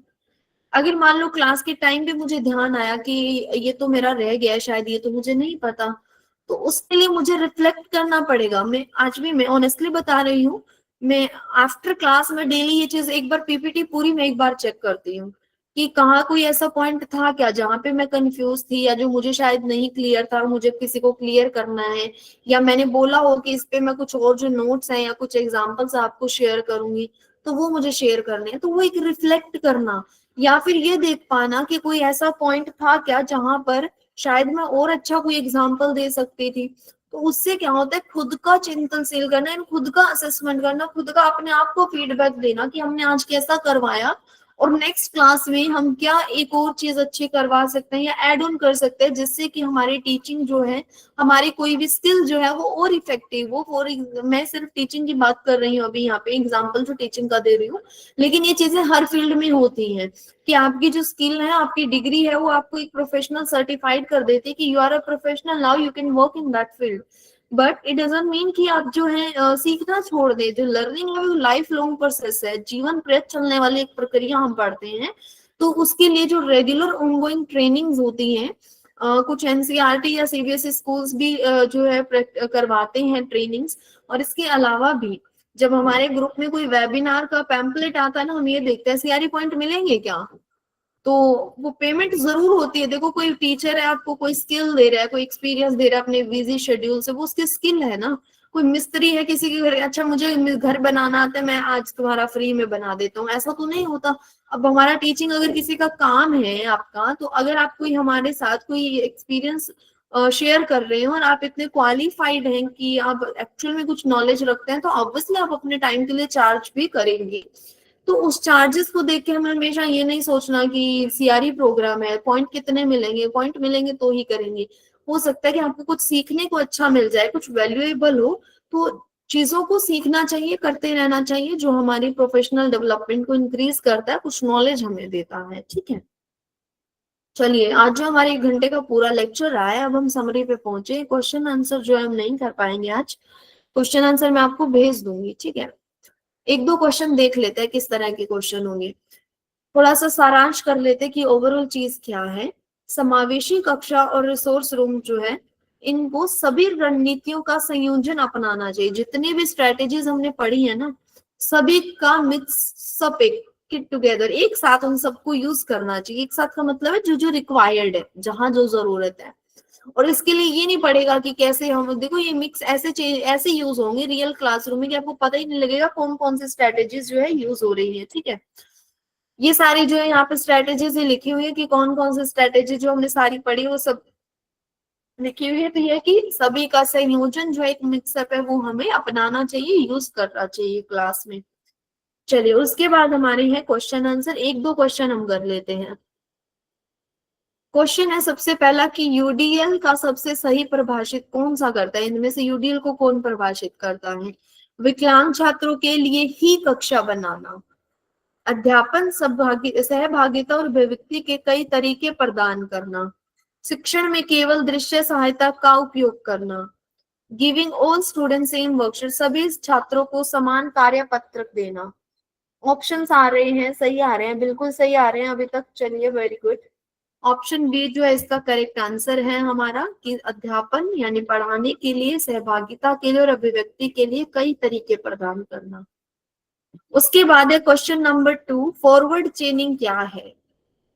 अगर मान लो क्लास के टाइम पे मुझे ध्यान आया कि ये तो मेरा रह गया है शायद, ये तो मुझे नहीं पता, तो उसके लिए मुझे रिफ्लेक्ट करना पड़ेगा। मैं आज भी, मैं ऑनेस्टली बता रही हूँ, मैं आफ्टर क्लास में डेली ये चीज एक बार पीपीटी पूरी मैं एक बार चेक करती हूँ कि कहाँ कोई ऐसा पॉइंट था क्या जहाँ पे मैं कंफ्यूज थी, या जो मुझे शायद नहीं क्लियर था, मुझे किसी को क्लियर करना है, या मैंने बोला हो कि इस पे मैं कुछ और जो नोट्स हैं या कुछ एग्जांपल्स आपको शेयर करूंगी, तो वो मुझे शेयर करने हैं। तो वो एक रिफ्लेक्ट करना, या फिर ये देख पाना कि कोई ऐसा पॉइंट था क्या जहां पर शायद मैं और अच्छा कोई एग्जांपल दे सकती थी। तो उससे क्या होता है, खुद का चिंतनशील करना, खुद का असेसमेंट करना, खुद का अपने आप को फीडबैक देना कि हमने आज कैसा करवाया, और नेक्स्ट क्लास में हम क्या एक और चीज अच्छी करवा सकते हैं या ऐड ऑन कर सकते हैं, जिससे कि हमारी टीचिंग जो है, हमारी कोई भी स्किल जो है वो और इफेक्टिव हो। मैं सिर्फ टीचिंग की बात कर रही हूँ अभी, यहाँ पे एग्जांपल जो टीचिंग का दे रही हूँ, लेकिन ये चीजें हर फील्ड में होती हैं कि आपकी जो स्किल है, आपकी डिग्री है, वो आपको एक प्रोफेशनल सर्टिफाइड कर देती है कि you are a professional, now you can work in that field. But it doesn't mean कि आप जो है सीखना छोड़ दे। जो लर्निंग है वो लाइफ लॉन्ग प्रोसेस है, जीवन प्रयत चलने वाली एक प्रक्रिया हम पढ़ते हैं। तो उसके लिए जो रेगुलर ऑनगोइंग ट्रेनिंग्स होती हैं, कुछ एनसीईआरटी या सीबीएसई स्कूल्स भी जो है करवाते हैं ट्रेनिंग्स। और इसके अलावा भी जब हमारे ग्रुप में कोई वेबिनार का पैम्पलेट आता है ना, हम ये देखते हैं सीआरई पॉइंट मिलेंगे क्या, तो वो पेमेंट जरूर होती है। देखो कोई टीचर है, आपको कोई स्किल दे रहा है, कोई एक्सपीरियंस दे रहा है अपने बिजी शेड्यूल से, वो उसकी स्किल है ना। कोई मिस्त्री है किसी के घर, अच्छा मुझे घर बनाना आता है, मैं आज तुम्हारा फ्री में बना देता हूँ, ऐसा तो नहीं होता। अब हमारा टीचिंग अगर किसी का काम है आपका, तो अगर आप कोई हमारे साथ कोई एक्सपीरियंस शेयर कर रहे हैं और आप इतने क्वालिफाइड हैं कि आप एक्चुअल में कुछ नॉलेज रखते हैं, तो ऑब्वियसली आप अपने टाइम के लिए चार्ज भी करेंगे। तो उस चार्जेस को देख के हमें हमेशा ये नहीं सोचना कि सीआरई प्रोग्राम है, पॉइंट कितने मिलेंगे, पॉइंट मिलेंगे तो ही करेंगे। हो सकता है कि आपको कुछ सीखने को अच्छा मिल जाए, कुछ वैल्यूएबल हो, तो चीजों को सीखना चाहिए, करते रहना चाहिए, जो हमारी प्रोफेशनल डेवलपमेंट को इंक्रीज करता है, कुछ नॉलेज हमें देता है। ठीक है, चलिए आज जो हमारे 1 घंटे का पूरा लेक्चर रहा है, अब हम समरी पे पहुंचे। क्वेश्चन आंसर जो है हम नहीं कर पाएंगे आज, क्वेश्चन आंसर मैं आपको भेज दूंगी। ठीक है, 1-2 क्वेश्चन देख लेते हैं किस तरह के क्वेश्चन होंगे। थोड़ा सा सारांश कर लेते हैं कि ओवरऑल चीज क्या है। समावेशी कक्षा और रिसोर्स रूम जो है, इनको सभी रणनीतियों का संयोजन अपनाना चाहिए। जितनी भी स्ट्रेटेजीज हमने पढ़ी है ना, सभी का मिक्स अप, एक किट टुगेदर, एक साथ उन सबको यूज करना चाहिए। एक साथ का मतलब है जो जो रिक्वायर्ड है, जहां जो जरूरत है। और इसके लिए ये नहीं पड़ेगा कि कैसे हम, देखो ये मिक्स ऐसे यूज होंगे रियल क्लासरूम में कि आपको पता ही नहीं लगेगा कौन कौन सी स्ट्रेटेजीज जो है यूज हो रही है। ठीक है, ये सारी जो है यहाँ पे स्ट्रेटेजीज लिखी हुई है कि कौन कौन सी स्ट्रेटेजी जो हमने सारी पढ़ी वो सब लिखी हुई है। तो ये कि सभी का संयोजन जो एक मिक्सअप है वो हमें अपनाना चाहिए, यूज करना चाहिए क्लास में। चलिए उसके बाद हमारे हैं क्वेश्चन आंसर। 1-2 क्वेश्चन हम कर लेते हैं। क्वेश्चन है सबसे पहला कि यूडीएल का सबसे सही परिभाषित कौन सा करता है, इनमें से यूडीएल को कौन परिभाषित करता है। विकलांग छात्रों के लिए ही कक्षा बनाना, अध्यापन सहभागिता और अभिव्यक्ति के कई तरीके प्रदान करना, शिक्षण में केवल दृश्य सहायता का उपयोग करना, giving all student same worksheet, सभी छात्रों को समान कार्य पत्रक देना। ऑप्शंस आ रहे हैं, सही आ रहे हैं, बिल्कुल सही आ रहे हैं अभी तक। चलिए वेरी गुड। ऑप्शन बी जो है इसका करेक्ट आंसर है हमारा, कि अध्यापन यानी पढ़ाने के लिए, सहभागिता के लिए और अभिव्यक्ति के लिए कई तरीके प्रदान करना। उसके बाद है क्वेश्चन नंबर 2, फॉरवर्ड चेनिंग क्या है,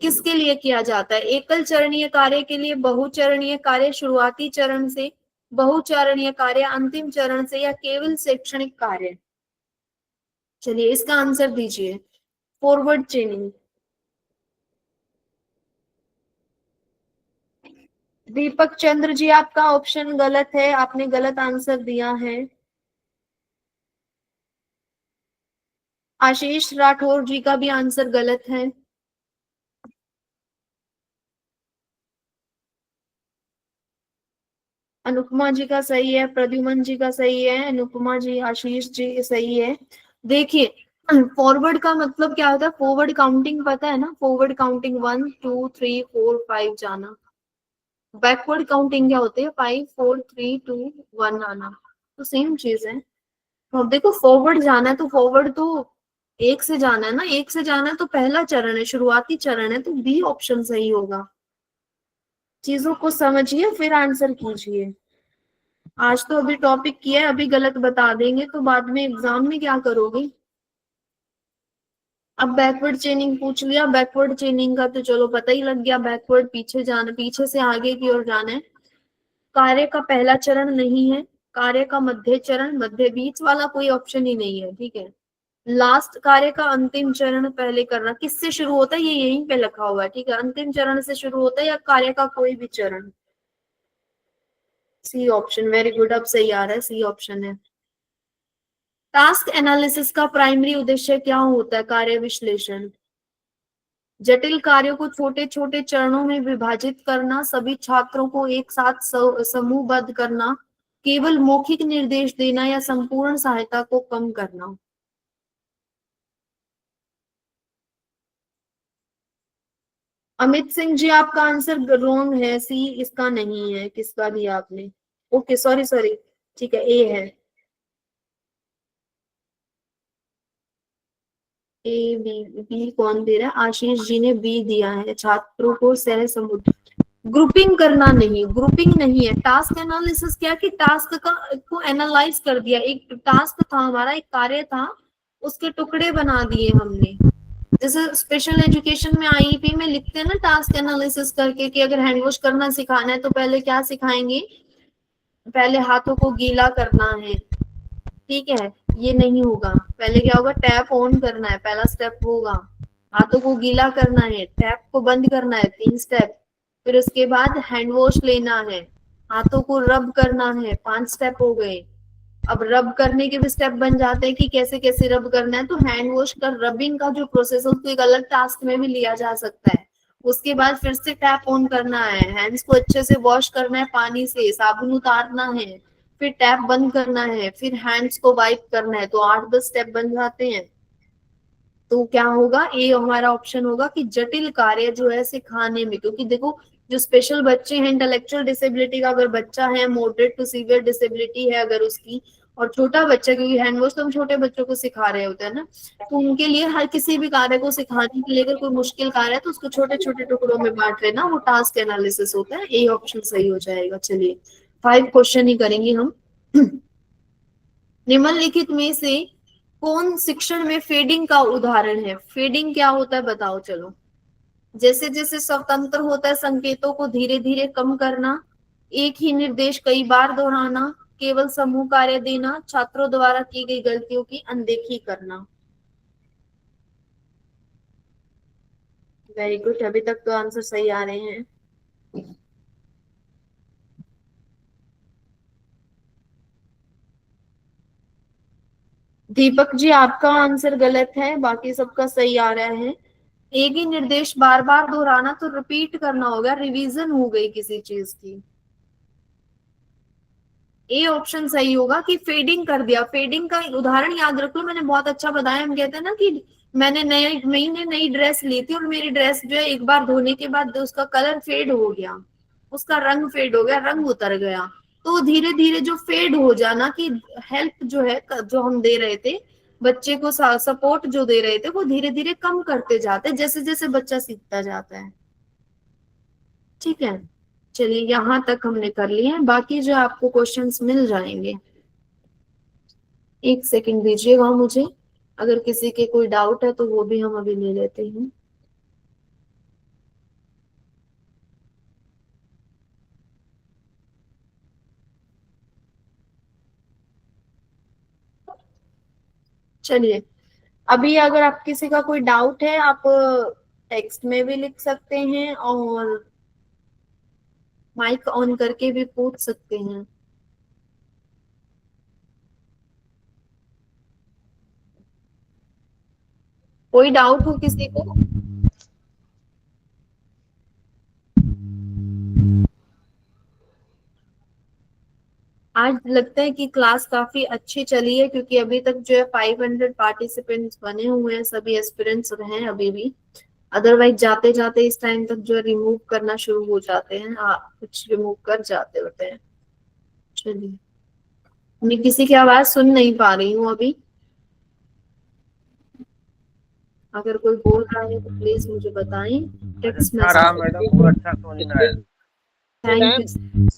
किसके लिए किया जाता है। एकल चरणीय कार्य के लिए, बहुचरणीय कार्य शुरुआती चरण से, बहुचरणीय कार्य अंतिम चरण से, या केवल शैक्षणिक कार्य। चलिए इसका आंसर दीजिए। फॉरवर्ड चेनिंग, दीपक चंद्र जी आपका ऑप्शन गलत है, आपने गलत आंसर दिया है। आशीष राठौर जी का भी आंसर गलत है। अनुपमा जी का सही है, प्रद्युमन जी का सही है, अनुपमा जी, आशीष जी सही है। देखिए फॉरवर्ड का मतलब क्या होता है, फॉरवर्ड काउंटिंग पता है ना, फॉरवर्ड काउंटिंग 1 2 3 4 5 जाना। बैकवर्ड काउंटिंग क्या होती है, 5 4 3 2 1 आना। तो सेम चीज है। तो अब देखो फॉरवर्ड जाना है तो फॉरवर्ड तो एक से जाना है ना, एक से जाना है तो पहला चरण है, शुरुआती चरण है, तो बी ऑप्शन सही होगा। चीजों को समझिए फिर आंसर कीजिए। आज तो अभी टॉपिक किया है, अभी गलत बता देंगे तो बाद में एग्जाम में क्या करोगे। अब बैकवर्ड चेनिंग पूछ लिया, बैकवर्ड चेनिंग का तो चलो पता ही लग गया, बैकवर्ड पीछे जाना, पीछे से आगे की ओर जाना है। कार्य का पहला चरण नहीं है, कार्य का मध्य चरण, मध्य बीच वाला कोई ऑप्शन ही नहीं है। ठीक है, लास्ट कार्य का अंतिम चरण पहले करना, किससे शुरू होता है ये यहीं पे लिखा हुआ है। ठीक है, अंतिम चरण से शुरू होता है या कार्य का कोई भी चरण। सी ऑप्शन, वेरी गुड, अब सही आ रहा है, सी ऑप्शन है। टास्क एनालिसिस का प्राइमरी उद्देश्य क्या होता है, कार्य विश्लेषण। जटिल कार्यों को छोटे छोटे चरणों में विभाजित करना, सभी छात्रों को एक साथ समूहबद्ध करना, केवल मौखिक निर्देश देना या संपूर्ण सहायता को कम करना। अमित सिंह जी, आपका आंसर रॉन्ग है, सी इसका नहीं है। किसका दिया आपने? ओके, सॉरी सॉरी, ठीक है, ए है। ए बी कौन दे रहा है? आशीष जी ने बी दिया है। छात्रों को सह समुद्र ग्रुपिंग करना नहीं, ग्रुपिंग नहीं है। टास्क एनालिसिस क्या कि टास्क को एनालाइज कर दिया। एक टास्क था हमारा, एक कार्य था, उसके टुकड़े बना दिए हमने। जैसे स्पेशल एजुकेशन में आईईपी में लिखते हैं ना टास्क एनालिसिस करके कि अगर हैंड वॉश करना सिखाना है तो पहले क्या सिखाएंगे, पहले हाथों को गीला करना है, ठीक है, ये नहीं होगा। पहले क्या होगा, टैप ऑन करना है, पहला स्टेप होगा। हाथों को गीला करना है, टैप को बंद करना है, 3 स्टेप। फिर उसके बाद हैंड वॉश लेना है, हाथों को रब करना है, 5 स्टेप हो गए। अब रब करने के भी स्टेप बन जाते हैं कि कैसे कैसे रब करना है। तो हैंड वॉश का रबिंग का जो प्रोसेस है उसको एक अलग टास्क में भी लिया जा सकता है। उसके बाद फिर से टैप ऑन करना है, हैंड्स को अच्छे से वॉश करना है, पानी से साबुन उतारना है, फिर टैप बंद करना है, फिर हैंड्स को वाइप करना है। तो 8-10 स्टेप बन जाते हैं। तो क्या होगा, ये हमारा ऑप्शन होगा कि जटिल कार्य जो है सिखाने में। क्योंकि देखो, जो स्पेशल बच्चे हैं, इंटेलेक्चुअल डिसेबिलिटी का अगर बच्चा है, मॉडरेट टू सीवियर डिसेबिलिटी है अगर उसकी, और छोटा बच्चा, क्योंकि हैंड वॉश तो हम छोटे बच्चों को सिखा रहे होते हैं ना, तो उनके लिए हर किसी भी कार्य को सिखाने के लिए अगर कोई मुश्किल कार्य है तो उसको छोटे छोटे टुकड़ों में बांट लेना, वो टास्क एनालिसिस होता है। ये ऑप्शन सही हो जाएगा। चलिए 5 क्वेश्चन ही करेंगे हम। निम्नलिखित में से कौन शिक्षण में फेडिंग का उदाहरण है? फेडिंग क्या होता है बताओ। चलो, जैसे जैसे स्वतंत्र होता है संकेतों को धीरे धीरे कम करना, एक ही निर्देश कई बार दोहराना, केवल समूह कार्य देना, छात्रों द्वारा की गई गलतियों की अनदेखी करना। वेरी गुड, अभी तक तो आंसर सही आ रहे हैं। दीपक जी, आपका आंसर गलत है, बाकी सबका सही आ रहा है। एक ही निर्देश बार बार दोहराना तो रिपीट करना होगा, रिवीजन हो गई किसी चीज की। ए ऑप्शन सही होगा कि फेडिंग कर दिया। फेडिंग का उदाहरण याद रख लो, मैंने बहुत अच्छा बताया। हम कहते हैं ना कि मैंने नई ड्रेस ली थी और मेरी ड्रेस जो है एक बार धोने के बाद उसका कलर फेड हो गया, उसका रंग फेड हो गया, रंग उतर गया। तो धीरे धीरे जो फेड हो जाना की हेल्प जो है, जो हम दे रहे थे बच्चे को, सपोर्ट जो दे रहे थे, वो धीरे धीरे कम करते जाते जैसे जैसे बच्चा सीखता जाता है। ठीक है, चलिए यहाँ तक हमने कर लिए हैं, बाकी जो आपको क्वेश्चंस मिल जाएंगे। 1 सेकंड दीजिएगा मुझे, अगर किसी के कोई डाउट है तो वो भी हम अभी ले लेते हैं। चलिए, अभी अगर आप किसी का कोई डाउट है, आप टेक्स्ट में भी लिख सकते हैं और माइक ऑन करके भी पूछ सकते हैं। कोई डाउट हो किसी को? आज लगता है कि क्लास काफी अच्छी चली है, क्योंकि अभी तक जो है 500 पार्टिसिपेंट्स बने हुए हैं, सभी एस्पिरेंट्स हैं अभी भी। अदरवाइज जाते जाते इस टाइम तक जो है रिमूव करना शुरू हो जाते हैं, कुछ रिमूव कर जाते होते हैं। चलिए, मैं किसी की आवाज सुन नहीं पा रही हूँ अभी। अगर कोई बोल रहा है तो प्लीज मुझे बताएं, टेक्स्ट मैसेज। बहुत अच्छा समझ में आया। Thank you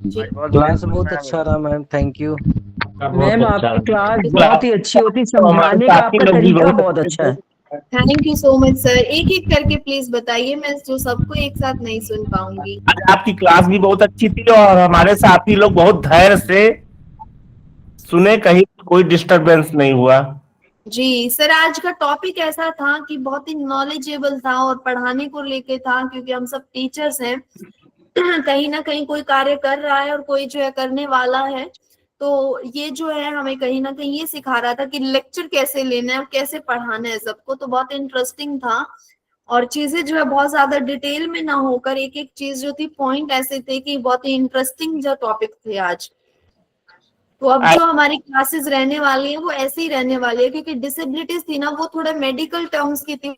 ji. क्लास बहुत अच्छा रहा मैम, थैंक यू। मैम आपकी क्लास बहुत ही अच्छी होती, समझाने का आपका तरीका बहुत अच्छा है। Thank you so much sir. एक एक करके प्लीज बताइए, मैं जो सबको एक साथ नहीं सुन पाऊंगी। आज आपकी क्लास भी बहुत अच्छी थी और हमारे साथी लोग बहुत धैर्य से सुने, कहीं कोई डिस्टरबेंस नहीं हुआ। जी सर, आज का टॉपिक ऐसा था कि बहुत ही नॉलेजेबल था और पढ़ाने को लेके था, क्योंकि हम सब टीचर्स हैं। कहीं ना कहीं कोई कार्य कर रहा है और कोई जो है करने वाला है, तो ये जो है हमें कहीं ना कहीं ये सिखा रहा था कि लेक्चर कैसे लेना है और कैसे पढ़ाना है सबको। तो बहुत इंटरेस्टिंग था और चीजें जो है बहुत ज्यादा डिटेल में ना होकर एक एक चीज जो थी पॉइंट ऐसे थे कि बहुत ही इंटरेस्टिंग जो टॉपिक थे आज। तो अब जो हमारी क्लासेस रहने वाली है वो ऐसे ही रहने वाली है, क्योंकि डिसेबिलिटीज थी ना वो थोड़ा मेडिकल टर्म्स की थी,